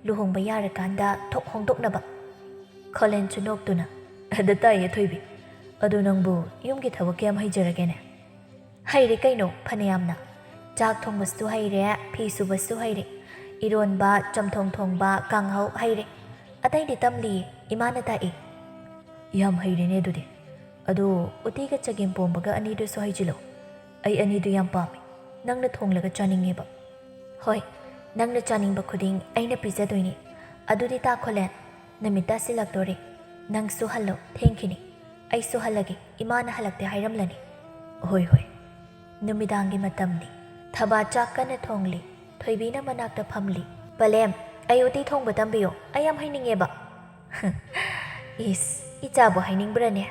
ꯂꯨꯍꯣꯡꯕ ꯌꯥꯔꯀꯥꯟꯗ ꯊꯣꯛ ꯍꯣꯡꯗꯣꯛꯅꯕ." ꯈꯣꯂꯦꯟꯁꯨ ꯅꯣꯛꯇꯨꯅ "ꯑꯗ ꯇꯥꯏꯌꯦ ꯊꯣꯏꯕꯤ, ꯑꯗꯨ ꯅꯪꯕꯨ ꯌꯨꯝꯒꯤ ꯊꯕꯛ ꯀꯌꯥꯝ ꯍꯩꯖꯔꯒꯦꯅꯦ?" "ꯍꯩꯔꯦ ꯀꯩꯅꯣ ꯐꯅꯌꯥꯝꯅ꯫ ꯆꯥꯛ ꯊꯣꯡꯕꯁꯨ ꯍꯩꯔꯦ, ꯐꯤ ꯁꯨꯕꯁꯨ ꯍꯩꯔꯦ, ꯏꯔꯣꯟꯕ, ꯆꯝꯊꯣꯡ ꯊꯣꯡꯕ, ꯀꯥꯡꯍꯧ ꯍꯩꯔꯦ꯫ ꯑꯇꯩꯗꯤ ꯇꯝꯂꯤꯌꯦ, ꯏꯃꯥꯅ ꯇꯥꯛꯏ." "ꯌꯥꯝ ꯍꯩꯔꯦꯅꯦ ꯑꯗꯨꯗꯤ꯫ ꯑꯗꯣ ꯎꯇꯤꯒ ꯆꯒꯦꯝ ꯄꯣꯝꯕꯒ ꯑꯅꯤꯗꯨꯁꯨ ꯍꯩꯖꯤꯜꯂꯣ꯫ ꯑꯩ ꯑꯅꯤꯗꯨ ꯌꯥꯝ ꯄꯥꯝꯃꯤ, ꯅꯪꯅ ꯊꯣꯡꯂꯒ ꯆꯥꯅꯤꯡꯉꯦꯕ." "ꯍꯣꯏ, ꯅꯪꯅ ꯆꯥꯅꯤꯡꯕ ꯈꯨꯗꯤꯡ ꯑꯩꯅ ꯄꯤꯖꯗꯣꯏꯅꯤ꯫ ꯑꯗꯨꯗꯤ ꯇꯥ ꯈꯣꯂꯦꯟ, ꯅꯨꯃꯤꯠ ꯇꯥꯁꯤꯜꯂꯛꯇꯣꯔꯦ꯫ ꯅꯪꯁꯨ ꯍꯜꯂꯣ, ꯊꯦꯡꯈꯤꯅꯤ꯫ ꯑꯩꯁꯨ ꯍꯜꯂꯒꯦ, ꯏꯃꯥꯅ ꯍꯜꯂꯛꯇꯦ ꯍꯥꯏꯔꯝꯂꯅꯤ." "ꯍꯣꯏ ꯍꯣꯏ." ꯅꯨꯃꯤꯗꯥꯡꯒꯤ ꯃꯇꯝꯅꯤ꯫ ꯊꯕꯥ ꯆꯥꯛ ꯀꯟꯅ ꯊꯣꯡꯂꯤ꯫ ꯊꯣꯏꯕꯤꯅ ꯃꯅꯥꯛꯇ ꯐꯝꯂꯤ꯫ "ꯄꯂꯦꯝ, ꯑꯩ ꯎꯇꯤ ꯊꯣꯡꯕ ꯇꯝꯕꯤꯌꯣ, ꯑꯩ ꯌꯥꯝ ꯍꯩꯅꯤꯡꯉꯦꯕ." "ꯏꯁ, ꯏꯆꯥꯕꯨ ꯍꯩꯅꯤꯡꯕ꯭ꯔꯅꯦ?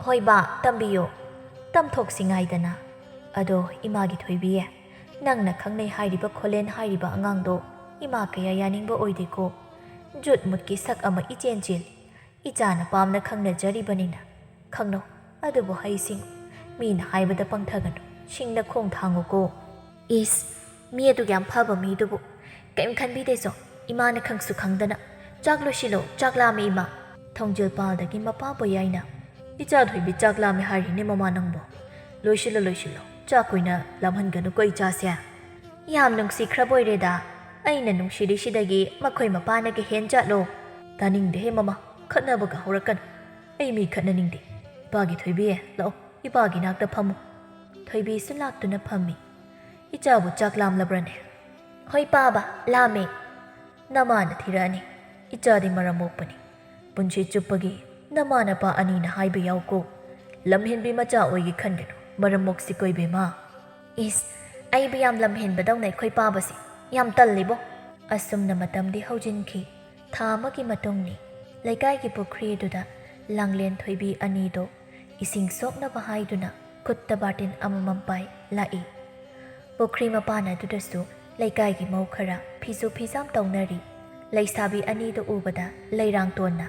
"ꯍꯣꯏ ꯕꯥ, ꯇꯝꯕꯤꯌꯣ." "ꯇꯝꯊꯣꯛꯁꯤꯉꯥꯏꯗꯅ꯫ ꯑꯗꯣ ꯏꯃꯥꯒꯤ ꯊꯣꯏꯕꯤꯌꯦ, ꯅꯪꯅ ꯈꯪꯅꯩ ꯍꯥꯏꯔꯤꯕ ꯈꯣꯂꯦꯟ ꯍꯥꯏꯔꯤꯕ ꯑꯉꯥꯡꯗꯣ ꯏꯃꯥ ꯀꯌꯥ ꯌꯥꯅꯤꯡꯕ ꯑꯣꯏꯗꯦꯀꯣ꯫ ꯖꯨꯠ ꯃꯨꯠꯀꯤ ꯁꯛ ꯑꯃ ꯏꯆꯦꯟ ꯆꯦꯜꯂꯤ꯫ ꯏꯆꯥꯅ ꯄꯥꯝꯅ ꯈꯪꯅꯖꯔꯤꯕꯅꯤꯅ ꯈꯪꯅꯧ, ꯑꯗꯨꯕꯨ ꯍꯩꯁꯤꯡ ꯃꯤꯅ ꯍꯥꯏꯕꯗ ꯄꯪꯊꯒꯅꯨ, ꯁꯤꯡꯅ ꯈꯣꯡ ꯊꯥꯡꯉꯨꯀꯣ." "ꯏꯁ, ꯃꯤ ꯑꯗꯨꯛ ꯌꯥꯝ ꯐꯕ ꯃꯤꯗꯨꯕꯨ ꯀꯩꯝ ꯈꯟꯕꯤꯗꯦꯆꯣ, ꯏꯃꯥꯅ ꯈꯪꯁꯨ ꯈꯪꯗꯅ꯫ ꯆꯥꯛ ꯂꯣꯏꯁꯤꯜꯂꯣ, ꯆꯥꯛ ꯂꯥꯝꯃꯦ ꯏꯃꯥ." ꯊꯣꯡꯖꯤꯜ ꯄꯥꯜꯗꯒꯤ ꯃꯄꯥ ꯄꯣꯌꯥꯏꯅ "ꯏꯆꯥ ꯊꯣꯏꯕꯤ ꯆꯥꯛ ꯂꯥꯝꯃꯦ ꯍꯥꯏꯔꯤꯅꯦ ꯃꯃꯥ ꯅꯪꯕꯣ꯫ ꯂꯣꯏꯁꯤꯜꯂꯣ ꯂꯣꯏꯁꯤꯜꯂꯣ, ꯆꯥꯛ ꯀꯨꯏꯅ ꯂꯥꯝꯍꯟꯒꯅꯨꯀꯣ ꯏꯆꯥꯁꯦ." "ꯌꯥꯝ ꯅꯨꯡꯁꯤꯈ꯭ꯔꯕꯣꯏꯔꯦꯗ, ꯑꯩꯅ ꯅꯨꯡꯁꯤꯔꯤꯁꯤꯗꯒꯤ ꯃꯈꯣꯏ ꯃꯄꯥꯅꯒ ꯍꯦꯟ ꯆꯠꯂꯣ." "ꯇꯥꯅꯤꯡꯗꯦꯍꯦ ꯃꯃꯥ, ꯈꯠꯅꯕꯒ ꯍꯧꯔꯛꯀꯅꯨ꯫ ꯑꯩ ꯃꯤ ꯈꯠꯅꯅꯤꯡꯗꯦ꯫ ꯏꯄꯥꯒꯤ ꯊꯣꯏꯕꯤꯌꯦ, ꯂꯥꯛꯑꯣ, ꯏꯄꯥꯒꯤ ꯅꯥꯛꯇ ꯐꯝꯃꯨ." ꯊꯣꯏꯕꯤꯁꯨ ꯂꯥꯛꯇꯨꯅ ꯐꯝꯃꯤ꯫ "ꯏꯆꯥꯕꯨ ꯆꯥꯛ ꯂꯥꯝꯂꯕ꯭ꯔꯅꯦ?" "ꯍꯣꯏ ꯄꯥꯕ, ꯂꯥꯝꯃꯦ." "ꯅꯃꯥꯅ ꯊꯤꯔꯛꯑꯅꯤ, ꯏꯆꯥꯗꯤ ꯃꯔꯝ ꯃꯣꯛꯄꯅꯤ꯫ ꯄꯨꯟꯁꯤ ꯆꯨꯞꯄꯒꯤ ꯅꯃꯥ ꯅꯄꯥ ꯑꯅꯤꯅ ꯍꯥꯏꯕ ꯌꯥꯎꯀꯣ, ꯂꯝꯍꯦꯟꯕꯤ ꯃꯆꯥ ꯑꯣꯏꯒꯦ ꯈꯟꯒꯅꯨ, ꯃꯔꯝ ꯃꯣꯛꯁꯤ ꯀꯣꯏꯕꯦꯝꯃ." "ꯏꯁ, ꯑꯩꯕꯨ ꯌꯥꯝ ꯂꯝꯍꯦꯟꯕꯗꯧꯅ ꯑꯩꯈꯣꯏ ꯄꯥꯕꯁꯤ ꯌꯥꯝ ꯇꯜꯂꯤꯕꯣ." ꯑꯁꯨꯝꯅ ꯃꯇꯝꯗꯤ ꯍꯧꯖꯤꯟꯈꯤ꯫ ꯊꯥ ꯑꯃꯒꯤ ꯃꯇꯨꯡꯅꯤ꯫ ꯂꯩꯀꯥꯏꯒꯤ ꯄꯨꯈ꯭ꯔꯤ ꯑꯗꯨꯗ ꯂꯥꯡꯂꯦꯟ ꯊꯣꯏꯕꯤ ꯑꯅꯤꯗꯣ ꯏꯁꯤꯡ ꯁꯣꯛꯅꯕ ꯍꯥꯏꯗꯨꯅ ꯈꯨꯠꯇ ꯕꯥꯔꯇꯤꯟ ꯑꯃꯃꯝ ꯄꯥꯏ ꯂꯥꯛꯏ꯫ ꯄꯨꯈ꯭ꯔꯤ ꯃꯄꯥꯟ ꯑꯗꯨꯗꯁꯨ ꯂꯩꯀꯥꯏꯒꯤ ꯃꯧ ꯈꯔ ꯐꯤꯁꯨ ꯐꯤꯖꯥꯝ ꯇꯧꯅꯔꯤ꯫ ꯂꯩꯁꯥꯕꯤ ꯑꯅꯤꯗꯨ ꯎꯕꯗ ꯂꯩꯔꯥꯡꯇꯣꯟꯅ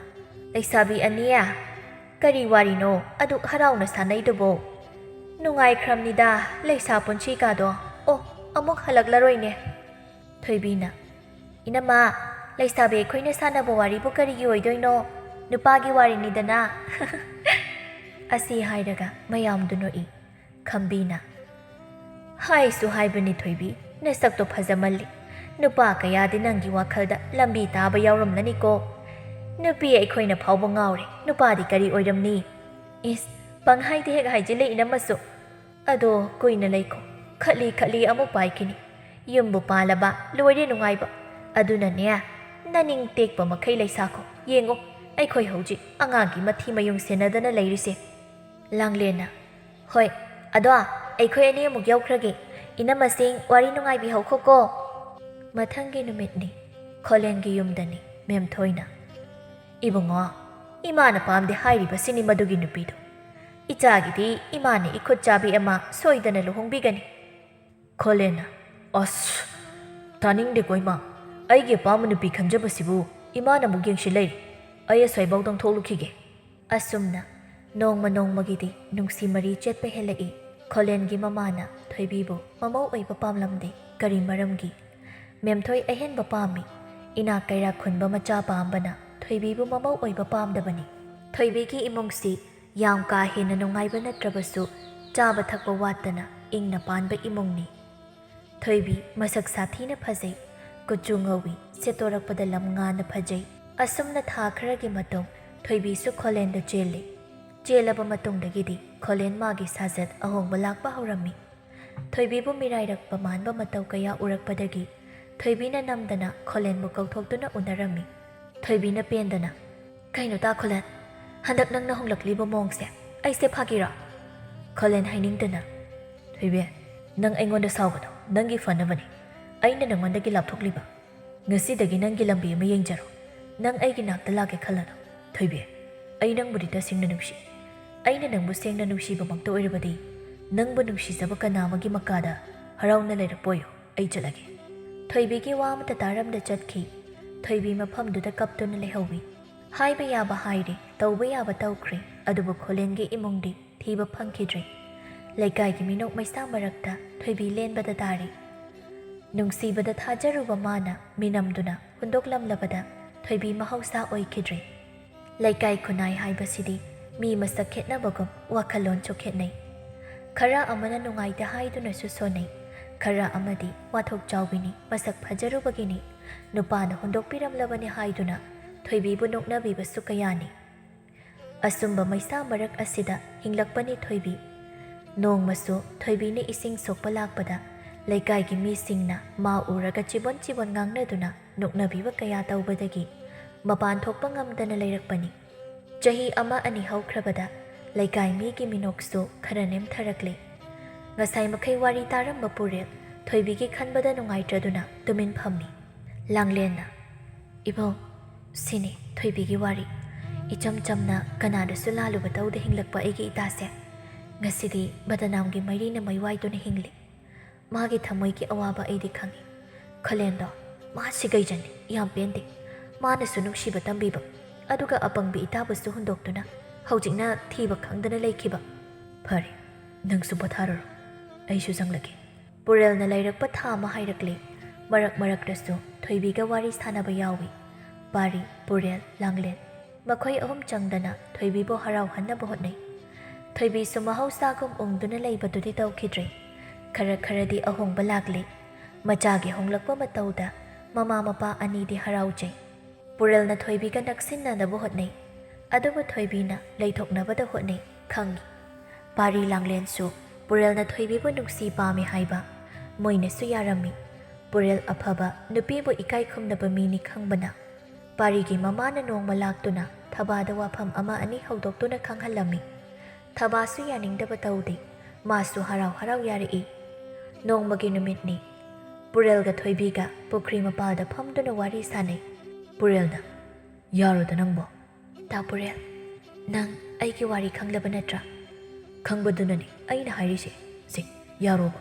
"ꯂꯩꯁꯥꯕꯤ ꯑꯅꯤ, ꯀꯔꯤ ꯋꯥꯔꯤꯅꯣ ꯑꯗꯨꯛ ꯍꯔꯥꯎꯅ ꯁꯥꯟꯅꯩꯗꯨꯕꯣ? ꯅꯨꯡꯉꯥꯏꯈ꯭ꯔꯝꯅꯤꯗ ꯂꯩꯁꯥ ꯄꯨꯟꯁꯤꯀꯥꯗꯣ꯫ ꯑꯣ, ꯑꯃꯨꯛ ꯍꯜꯂꯛꯂꯔꯣꯏꯅꯦ." ꯊꯣꯏꯕꯤꯅ "ꯏꯅꯝꯃ, ꯂꯩꯁꯥꯕꯤ ꯑꯩꯈꯣꯏꯅ ꯁꯥꯟꯅꯕ ꯋꯥꯔꯤꯕꯨ ꯀꯔꯤꯒꯤ ꯑꯣꯏꯗꯣꯏꯅꯣ? ꯅꯨꯄꯥꯒꯤ ꯋꯥꯔꯤꯅꯤꯗꯅ." ꯑꯁꯤ ꯍꯥꯏꯔꯒ ꯃꯌꯥꯝꯗꯨ ꯅꯣꯛꯏ꯫ ꯈꯝꯕꯤꯅ "ꯍꯥꯏꯁꯨ ꯍꯥꯏꯕꯅꯤ ꯊꯣꯏꯕꯤ, ꯅꯁꯛꯇꯣ ꯐꯖꯃꯜꯂꯤ꯫ ꯅꯨꯄꯥ ꯀꯌꯥꯗꯤ ꯅꯪꯒꯤ ꯋꯥꯈꯜꯗ ꯂꯝꯕꯤ ꯇꯥꯕ ꯌꯥꯎꯔꯝꯂꯅꯤꯀꯣ꯫ ꯅꯨꯄꯤ ꯑꯩꯈꯣꯏꯅ ꯐꯥꯎꯕ ꯉꯥꯎꯔꯦ, ꯅꯨꯄꯥꯗꯤ ꯀꯔꯤ ꯑꯣꯏꯔꯝꯅꯤ?" "ꯏꯁ, ꯄꯪꯍꯥꯏꯗ ꯍꯦꯛ ꯍꯥꯏꯖꯤꯜꯂꯦ ꯏꯅꯝꯃꯁꯨ." "ꯑꯗꯣ ꯀꯨꯏꯅ ꯂꯩꯈꯣ, ꯈꯠꯂꯤ ꯈꯠꯂꯤ ꯑꯃꯨꯛ ꯄꯥꯏꯈꯤꯅꯤ꯫ ꯌꯨꯝꯕꯨ ꯄꯥꯜꯂꯕ ꯂꯣꯏꯔꯦ ꯅꯨꯡꯉꯥꯏꯕ꯫ ꯑꯗꯨꯅꯅꯦ, ꯅꯅꯤꯡ ꯇꯦꯛꯄ ꯃꯈꯩ ꯂꯩꯁꯥꯈꯣ꯫ ꯌꯦꯡꯉꯣ, ꯑꯩꯈꯣꯏ ꯍꯧꯖꯤꯛ ꯑꯉꯥꯡꯒꯤ ꯃꯊꯤ ꯃꯌꯨꯡ ꯁꯦꯟꯅꯗꯅ ꯂꯩꯔꯤꯁꯦ." ꯂꯥꯡꯂꯦꯟꯅ "ꯍꯣꯏ, ꯑꯗꯣ ꯑꯩꯈꯣꯏ ꯑꯅꯤ ꯑꯃꯨꯛ ꯌꯧꯈ꯭ꯔꯒꯦ꯫ ꯏꯅꯝꯃꯁꯤꯡ ꯋꯥꯔꯤ ꯅꯨꯡꯉꯥꯏꯕꯤꯍꯧꯈꯣꯀꯣ." ꯃꯊꯪꯒꯤ ꯅꯨꯃꯤꯠꯅꯤ꯫ ꯈꯣꯂꯦꯟꯒꯤ ꯌꯨꯝꯗꯅꯤ꯫ ꯃꯦꯝꯊꯣꯏꯅ "ꯏꯕꯨꯡꯉꯣ, ꯏꯃꯥꯅ ꯄꯥꯝꯗꯦ ꯍꯥꯏꯔꯤꯕꯁꯤꯅꯤ ꯃꯗꯨꯒꯤ ꯅꯨꯄꯤꯗꯣ꯫ ꯏꯆꯥꯒꯤꯗꯤ ꯏꯃꯥꯅ ꯏꯈꯨꯠ ꯆꯥꯕꯤ ꯑꯃ ꯁꯣꯏꯗꯅ ꯂꯨꯍꯣꯡꯕꯤꯒꯅꯤ." ꯈꯣꯂꯦꯟꯅ "ꯑꯁ, ꯇꯥꯅꯤꯡꯗꯦꯀꯣ ꯏꯃꯥ, ꯑꯩꯒꯤ ꯑꯄꯥꯝꯕ ꯅꯨꯄꯤ ꯈꯟꯖꯕꯁꯤꯕꯨ ꯏꯃꯥꯅ ꯑꯃꯨꯛ ꯌꯦꯡꯁꯤꯜ ꯂꯩꯔꯤ꯫ ꯑꯩ ꯑꯁ꯭ꯋꯥꯏꯐꯥꯎꯗꯪ ꯊꯣꯛꯂꯨꯈꯤꯒꯦ." ꯑꯁꯨꯝꯅ ꯅꯣꯡꯃ ꯅꯣꯡꯃꯒꯤꯗꯤ ꯅꯨꯡꯁꯤ ꯃꯔꯤ ꯆꯦꯠꯄ ꯍꯦꯜꯂꯛꯏ꯫ ꯈꯣꯂꯦꯟꯒꯤ ꯃꯃꯥꯅ ꯊꯣꯏꯕꯤꯕꯨ ꯃꯃꯧ ꯑꯣꯏꯕ ꯄꯥꯝꯂꯝꯗꯦ꯫ ꯀꯔꯤ ꯃꯔꯝꯒꯤ? ꯃꯦꯝꯊꯣꯏ ꯑꯍꯦꯟꯕ ꯄꯥꯝꯃꯤ꯫ ꯏꯅꯥꯛ ꯀꯩꯔꯥꯛ ꯈꯨꯟꯕ ꯃꯆꯥ ꯄꯥꯝꯕꯅ ꯊꯣꯏꯕꯤꯕꯨ ꯃꯃꯧ ꯑꯣꯏꯕ ꯄꯥꯝꯗꯕꯅꯤ꯫ ꯊꯣꯏꯕꯤꯒꯤ ꯏꯃꯨꯡꯁꯤ ꯌꯥꯝ ꯀꯥ ꯍꯦꯟꯅ ꯅꯨꯡꯉꯥꯏꯕ ꯅꯠꯇ꯭ꯔꯕꯁꯨ ꯆꯥꯕ ꯊꯛꯄ ꯋꯥꯠꯇꯅ ꯏꯪꯅ ꯄꯥꯟꯕ ꯏꯃꯨꯡꯅꯤ꯫ ꯊꯣꯏꯕꯤ ꯃꯁꯛ ꯁꯥꯊꯤꯅ ꯐꯖꯩ, ꯀꯨꯆꯨ ꯉꯧꯏ, ꯁꯦꯠꯇꯣꯔꯛꯄꯗ ꯂꯝ ꯉꯥꯟꯅ ꯐꯖꯩ꯫ ꯑꯁꯨꯝꯅ ꯊꯥ ꯈꯔꯒꯤ ꯃꯇꯨꯡ ꯊꯣꯏꯕꯤꯁꯨ ꯈꯣꯂꯦꯟꯗ ꯆꯦꯜꯂꯤ꯫ ꯆꯦꯜꯂꯕ ꯃꯇꯨꯡꯗꯒꯤꯗꯤ ꯈꯣꯂꯦꯟ ꯃꯥꯒꯤ ꯁꯥꯖꯠ ꯑꯍꯣꯡꯕ ꯂꯥꯛꯄ ꯍꯧꯔꯝꯃꯤ꯫ ꯊꯣꯏꯕꯤꯕꯨ ꯃꯤꯔꯥꯏꯔꯛꯄ ꯃꯥꯟꯕ ꯃꯇꯧ ꯀꯌꯥ ꯎꯔꯛꯄꯗꯒꯤ ꯊꯣꯏꯕꯤꯅ ꯅꯝꯗꯅ ꯈꯣꯂꯦꯟꯕꯨ ꯀꯧꯊꯣꯛꯇꯨꯅ ꯎꯅꯔꯝꯃꯤ꯫ ꯊꯣꯏꯕꯤꯅ ꯄꯦꯟꯗꯅ Kaino ta Kolen, handak nang nahonglakliba mongse, aise phagira. Kolen hainingdana. Thoibe, nang aingonda saubado, nangi fanabani. Aina nangondagi lapthokliba. Ngasidagi nangi lambi ama yengjaro. Nang aigi nakta lage khalano. Thoibe, ai nangbudi tasingna nungsi. Aina nangbu sengna nungsiba makta oirabadi. Nangbu nungsizaba kana amagi makada harauna leirapoyo ai chalage. Thoibigi wa amata taramda chatki. Thoibi mafamduda kaptuna lehaubi. Haiba yaba hairi, tauba yaba taukri. Adubu Kolengi imungdi thiba phangkidri. Laikai minok maisa marakta thoibi lenbada tari. Nungsibada thajaruba mana minamduna hundoklamlabada thoibi mahausa oikidri. Laikai kunai haibasidi mi masak khetnabagum wakalon chokhetnai. Khara amana nungaida haiduna susonai. Khara amadi Wathok Chaobini masak phajarubagini nupana hundokpiramlabani haiduna thoibi bunoknabi basukayani. Asumba maisa marak asida hinglakpani thoibi. Nong masu thoibi ni ising sokpa lakpada laikai gi mi singna ma uraga chibon ngangnaduna noknabiba kaya taubadagi mapan thokpa ngamdana leirakpani. Chahi ama ani haukrabada laikai mi gi minoksu khara nemtharakle. Ngasai makai wari taramba purel thoibi gi khanbada nungaitraduna tumin phammi. Langlena Ibo sini thoibi gi wari icham chamna kanada sulalu batauda hinglakpa aigi itase ngasidi badanamgi mairina maiwaiduna hingli magi thamoi ki awaba aidi khangi khalendo ma sigaijan yam pende mana sunungshi batambiba aduga apangbi itabasu hundoktuna haujikna thiba khangdana laikhiba phari nangsu batharo aishu janglaki purelna lairakpa thama hairakle marak rasu thoibiga wari sanaba yawi Pari Purel Langlen Makhoi ahum changdana thoibi bo harau hannaba hotnai. Thoibi su mahausagum ungduna leibadudi tawkhidre. Khara di ahongba lakle. Machagi honglakpa matauda mama mapa anidi haraujai. Purel na thoibi ga naksinnabu hotnai. Adubu thoibi na leithoknabada hotnai khangi. Pari Langlen su Purel na thoibi bo nungsi pami haiba. Moina su yarami. Purel aphaba nupi bo ikai khumnaba mini khangbana. Parigi mamana nong malaktuna thabada wafam ama ani haudoktuna khanghalami. Thabasu yaningdaba tawdi masu harau yari. Nong magi numitni Purelga thoibiga pukri mapada phamduna wari sanai. Purelna yaroda nangbo. Ta Purel nang aigi wari khanglaba natra. Khangbadunani aina hairisi si yaroba.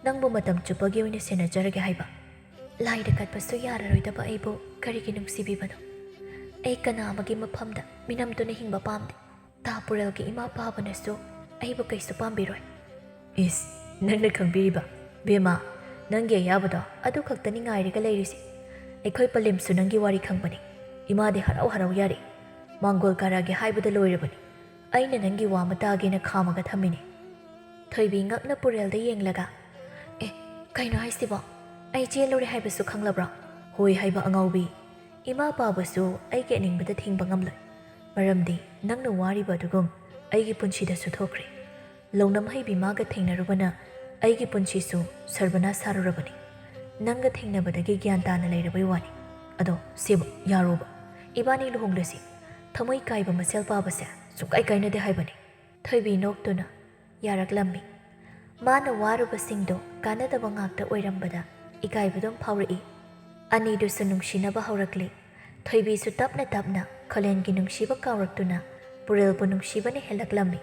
Nangbo matam chupagi oina senajarage haiba. Laida katpasu yararoidaba aibo karigi nungsibibado. Ai kana amagi maphamda minamduna hingba pamde. Ta Purelgi ima pabanasu aibo kaisu pambiroi. Is nangna khangbiriba bema nangi ayabado adu khaktani ngairiga leirisi. Aikhoi palimsu nangi wari khangbani. Imade harau yari. Mangol karagi haibada loirabani. Aina nangi wamatagi na khamaga thamini. Thoibi ngakna Purelda yenglaga. Kaino haisibo ai jelori haibasu khanglabra. Hoi haiba angaubi. Ima pabasu aigi aningbada thingba ngamloi. Maramdi nangna wariba dugum aigi punchida thokre. Longnam haibi maga thengnarubana aigi punchisu sarbana sarurabani. Nanga thengnabadagi gyan tana leirabai wani. Ado sebo yaroba. Ibani luhonglasi. Thamoi kaiba masel pabase sukai kainade haibani. Thoibi noktuna yaraklammi. Mana waruba singdo kanadaba ngakta oirambada ikaibadum phaurai. Anidu su nungshinaba haurakli. Thoibi su tapna Kolengi nungshiba kauraktuna Purelbu nungsibane helaklammi.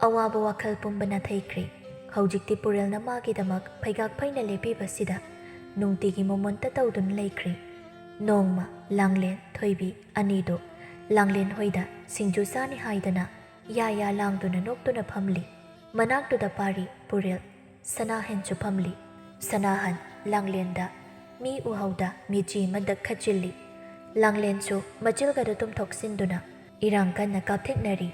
Awaba wakhal pumbana thaikri. Haujikti Purelna magidamak phaigak phaina lepibasida nungtigi momonta tawdun laikri. Nongma Langlen Thoibi anido Langlen hoida singju sani haidana ya langduna noktuna phamli. Manaktuda pari Purel Sanahan chu phamli. Sanahan Langlenda mi uhauda miji madak khachilli. Langlen chu majilga datum thoksinduna irang kanna kaptheknari.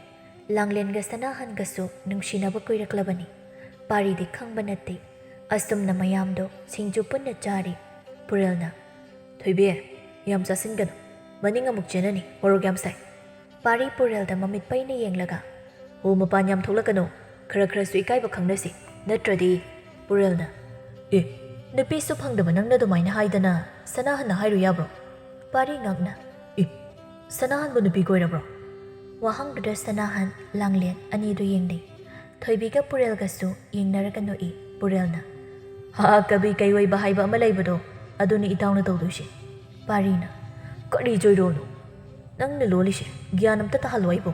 Langlen ga Sanahan gasu nungsinaba kuiraklabani. Pari di khangbanati asumna mayamdo singju punna chari. Purelna Thoibi yam sasingano maning amuk chenani morog yam sai. Pari Purelda mamit paina yenglaga o mapan yam tholakano khara su ikaiba khangnasi natradi. Purelna nupi su phangdaba nangna dumaina haidana Sanahanna hairu yabro. Pari ngakna Sanahan mo nupi koirabro? Wahangduda Sanahan Langlen anidu yengdei. Thoibiga Purelgasu yengnaraga noi Purelna. Ha kabi kaiwai bahaiba ama laibado aduni itawna tawdusi. Parina. Kari joirono. Nangna lolise gyanam ta tahalwaibo.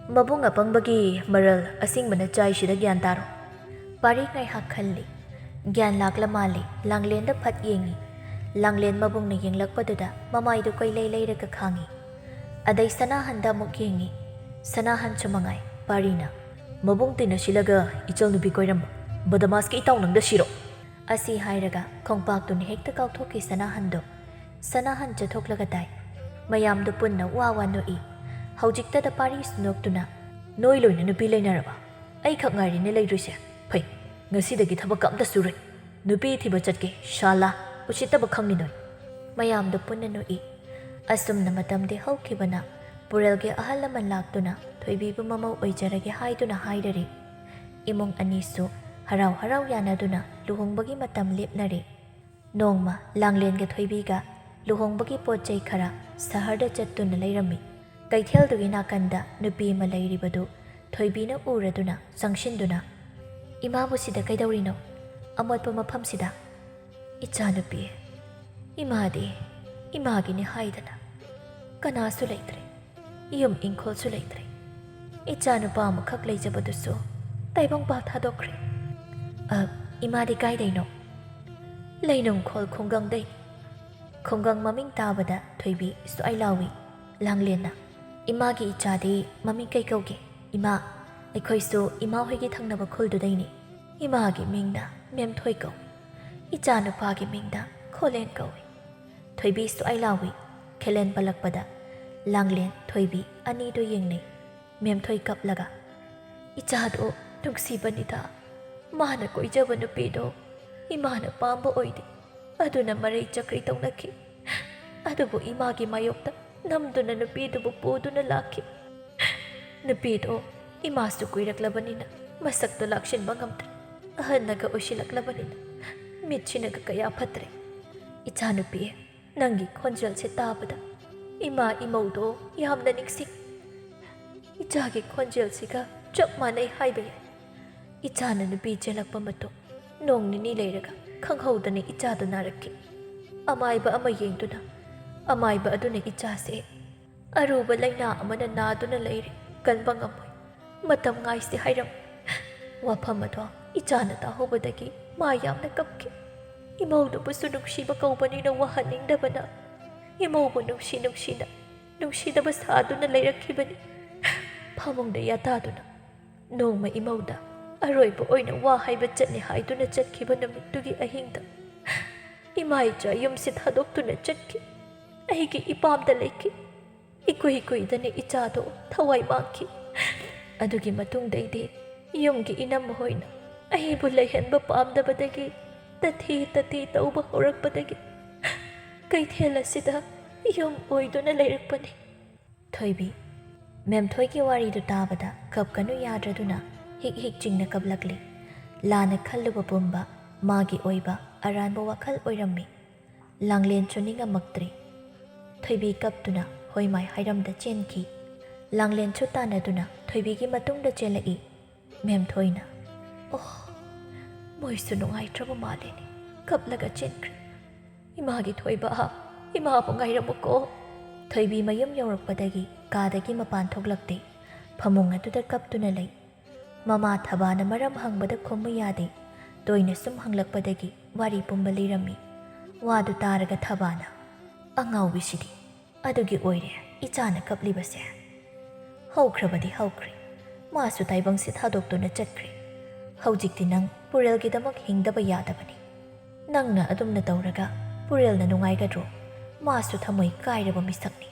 Mabung apangbagi maral asingmana chai shida gyan taro. Pari ngai hakhalli. Gyan lakla mali Langlen da phat yengi. Langlen mabung na yenglakpaduda mamaidu kailay layraga khangi. Aday Sanahan da muk yengi. Sanahan chumangai Parina. Mabung tina silaga ichal nubi koiram badamas ki itaw nang da shiro. Asi hairaga kongpak dun hekta kauthoki Sanahan do. Sanahan chathok tai. Mayam do punna wawa no i. Haujikta da Pari sunok tuna. Noi loy na nubi lainaraba. Ay khak ngari ni laidrise. Phai. Ngasidagi thabak amta surai. Nubi thiba chatke shala usitaba khangni noi. Mayam do punna no i. Asum na matam de haukibana. Purelge ahalaman laktuna. Thoibibu mamau oijarage haiduna haidari. Imong anisu haraw haraw yanaduna luhongbagi matam lepnari. Nongma Langlen ga Thoibiga luhongbagi pochai khara saharda chattuna lairami. Kaithel nakanda nupi ma lairibadu Thoibina uraduna sangshinduna. Imabu sida kaidawrino amotpa mafamsida. Icha nupi. Imadi imagini haidana. Kanasu laitre. Yum inkolsu laitre. Icha nupa amukhak leijabadusu taibong ba thadokre. Imadi kaidaino. Lainong khol khonggang dai. Khonggang maming tabada Thoibi su ailawi Langlena. Imagi ichadi maming kai kauge. Ima aikhoisu ima hoigi thangnaba khuldu daini. Imagi mingda mem thoi kau. Icha nupa gi mingda kholen kawi. Thoibi su ailawi khelen balakpada Langlen Thoibi ani do yengnei. Mem thoi kaplaga. Ichado nungsibanida. Mana koijaba nupido. Imana pamba oide. Aduna marai chakri taunaki. Adubu imagi mayokta namduna nupidubu puduna laki. Nupido imasu kuiraklabanina. Masakto lakshin bangamtra. Ahanaga ushilaklabanina. Mitchinaga kaya patre. Icha nupiye nangi khonjal se tabada. Ima imaudo yamna niksik. Ichagi khonjal siga chap manai haibaya. Ichana nupi jelakpa mato. Nong nini leiraga khanghaudani ichado naraki. Amaiba ama yengduna. Amaiba aduna ichase. Aruba laina amana naduna leire. Kanbang amoy. Matam ngaisi hairam. Wapamado ichana tahobadagi mayamna kapki. Imaudo busu nungsiba kaubani na wahaningdabana. Imaubo nungshina. Nungsidaba saduna leirakibani. Pamongda yataduna. Nongma imauda. Aroiba oina wa haiba chatni haiduna chatkiba namitugi ahingda. Imaicha yumsi thadokuna chatki. Ahigi ipamda leiki. Ikui-dani ichado thawai mangki. Adugi matungdaidi yumgi inam hoina. Ahibu laihanba pamdabadagi. Tati tauba horakpadagi. Kaithela sida yum oiduna leirakpani. Thoibi. Mem thoigi wari du tabada kapkanu yadraduna. Hik chingna kablakli. Lana khalluba pumba magi oiba aranba wakhal oirammi. Langlen chuninga maktri. Thoibi kaptuna hoimai hairamda chenki. Langlen chutanaduna Thoibigi matungda chelai. Mem thoina. Oh, moisu nungai traba maleni. Kaplaga chenkri. Imagi Thoiba ha. Imabu ngairamuko. Thoibi mayum yaurakpadagi kadagi mapan thoglakte. Phamung aduda kaptuna lai. Mama thabana maram hangbada khomu yade. Toina sum hanglakpadagi wari pumba lirami. Wadu taraga thabana. Angau bisidi. Adugi oire ichana kaplibase. Haukrabadi haukri. Masu taibang si thadokduna chatkri. Haujikti nang Purelgidamak hingdaba yadabani. Nangna adumna tauraga Purelna nungaigadro. Masu thamoi kairaba misakni.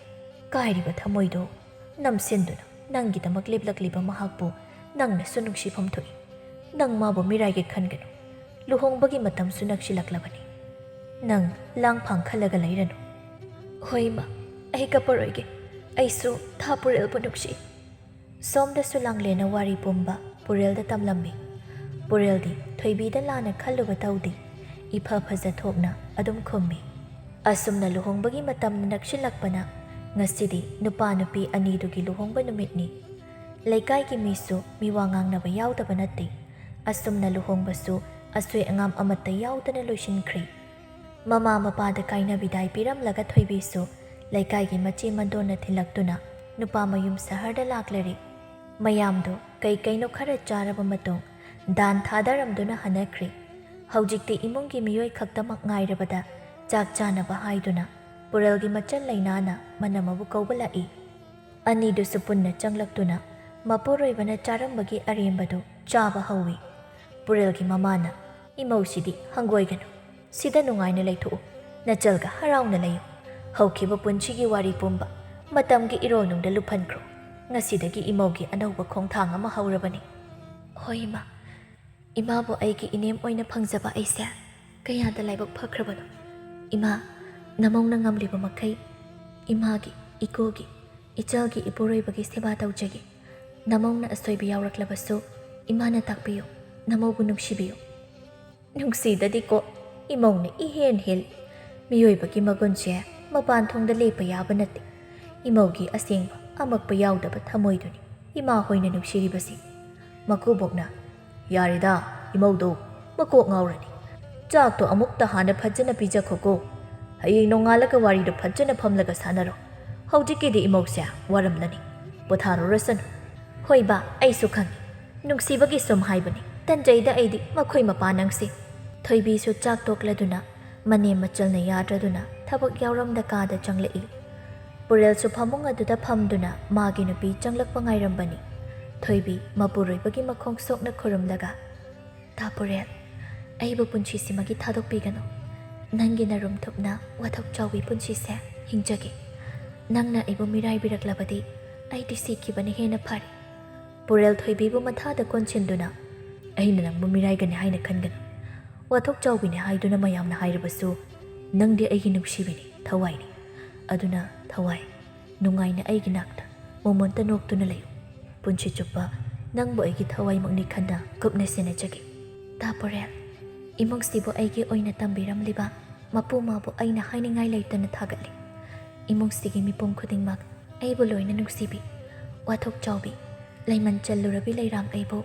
Kairiba thamoido namsinduna nangidamak liblakliba mahakpu. Nangna sunungshipam thoi. Nang mabu miraige khanganu. Luhongbagi matam sunakshilaklavani. Nang langphang khalaga lairanu. Hoima, ai kaparoige. Aisu tha Purel punukshi. Somda Sulanglena wari pumba Purel da tamlammi. Purel di Thoibi da lana khalluba taudi. Ipa phaza thokna adum khummi. Asumna luhongbagi matam nakshilakpana Ngasidi nupa nupi anidugi luhongba numitni. Leikaigi misu miwa ngangnaba yaudaba natte. Asumna luhongbasu asoi angam amatta yaudana loishinkri. Mama mapada kaina bidai piramlaga thoibisu leikaigi machi mandona thilaktuna nupa mayum saharda laklari. Mayamdo kai kaino khara charaba matung dan thadaramduna hanakri. Haujikti imungi miyoi khaktamak ngairabada chak chanaba haiduna Purelgi machan lainana manamabu kaubalai. Anidusu punna changlaktuna mapuroibana charambagi arembadu chaba hawi. Purelgi mamana imausidi hangoiganu sida nungaina leithu nachalga harauna layu. Haukiba punchigi wari pumba matamgi ironungda lupankro. Ngasidagi imaugi anauba khongthang ama haurabani. Hoi ima. Imabu aigi inem oina phangjaba aise kayada laibak phakrabano. Ima namongna ngamliba makai imagi ikogi ichalgi ipuroibagi seba taujagi. Namongna asoibi yauraklabasu imana takpiyo namobu nungsibiyo. Nungsidadi ko imongna ihen hel miyoibagi magunche mapan thongda lepa yaba nate. Imaugi asengba amakpa yaudaba thamoiduni ima hoina nungsiribasi. Makubokna yarida imaudo makok ngaurani. Chakto amukta hana phajana pijakhoko. Hayeng nongalaga warido phajana phamlaga sanaro. Haujikidi imausia waramlani. Potharo rasan. Hoiba aisu khangi. Nungsibagi som haibani. Tanjaida aidi makhoi mapanangsi. Thoibisu chak tokladuna mane machalna yadraduna thabak yauramda kada changlei. Purelsu phamung aduda phamduna magi nupi changlakpa ngairambani. Thoibi mapuroibagi makhong sokna khurumlaga. Ta Purel, aibu punchisimagi thadokpigano. Nangi narum thupna Wathok Chaobi punchise hingjagi. Nangna aibu mirai biraklabadi aidi sikibani hena phari. Purel thoibibu mathada konchinduna aina nangbu mirai gani haina khangana. Wathok Chaobi ne haiduna mayamna hairabasu nangdi aigi nungsibini thawaini. Aduna thawai nungaina aigi nakta momonta noktuna layu. Punchi chupa nangbu aigi thawai makni khanda kupna senachagi. Ta Purel, imong sibo aigi oina tambiram liba mapu mabu aina hainingai leitana thagatli. Imong sigi mipum khudingmak aibu loina nungsibi. Wathok Chaobi laiman challurabi leiram aibu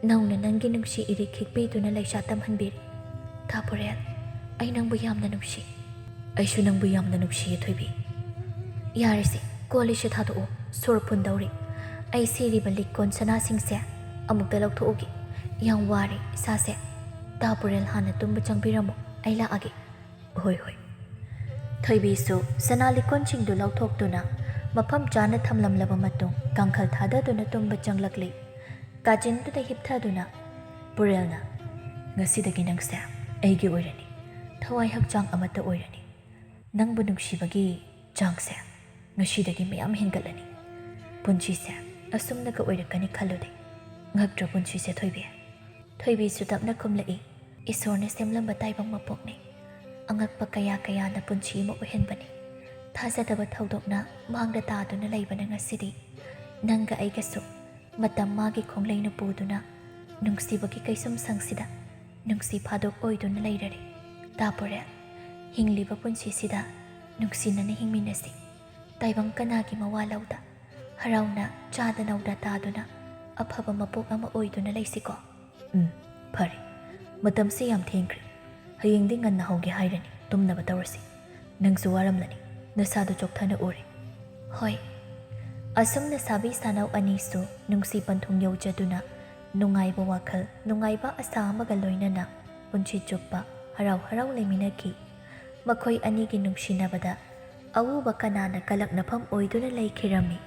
nauna nangi nungsi iri khikbiduna laisha tamhanbiri. Ta Purel, ai nangbu yamna nungsi. Aishu nangbu yamna nungsi thoibi. Yarisi kolisha thadu sur pundauri. Ai siriba likon sana singse amukta lauthuogi. Yang wari sase. Ta Purel hana tumba changbiramo ai laagi. Hoi hoi. Thoibisu sana likon chingdu lauthokduna mafam chana thamlamlaba matung kangkhal thadaduna tumba changlakli. Kajinduda hipthaduna Purelna ngasidagi nangse aigi oirani. Thawai hakchang amata oirani. Nangbu nungsibagi changse ngasidagi mayam hingalani. Punchise asumnaga oirakani khalode. Ngakdra punchise thoibi. Thoibisu tapna kumlai. Isorna semlamba taibang mapokni. Angakpa kaya na punchi mo ohenbani. Thajadaba thaudokna mangda taduna laibana ngasidi. Nangga aigasu matam magi khonglei na puduna nungsibagi kaisum sangsida nungsi phadok oiduna lairari. Ta Purel, hingliba punchi sida nungsinana hingminasi. Taibang kanagi mawalauda harauna chada nauda taduna aphaba mapok ama oiduna laisiko. Phari matamsi yam thengkri. Hayengdi nganna hauge hairani tumnaba tawrasi. Nangsu waramlani nasadu chokthana uri. Hoi. Asumna sabi sanau anisu nungsi panthung yaujaduna nungaiba wakhal nungaiba asa amaga loinana punchi chuppa harau harau leiminaki. Makhoi anigi nungsinabada awuba kanana kalaknafam oiduna leikhirami.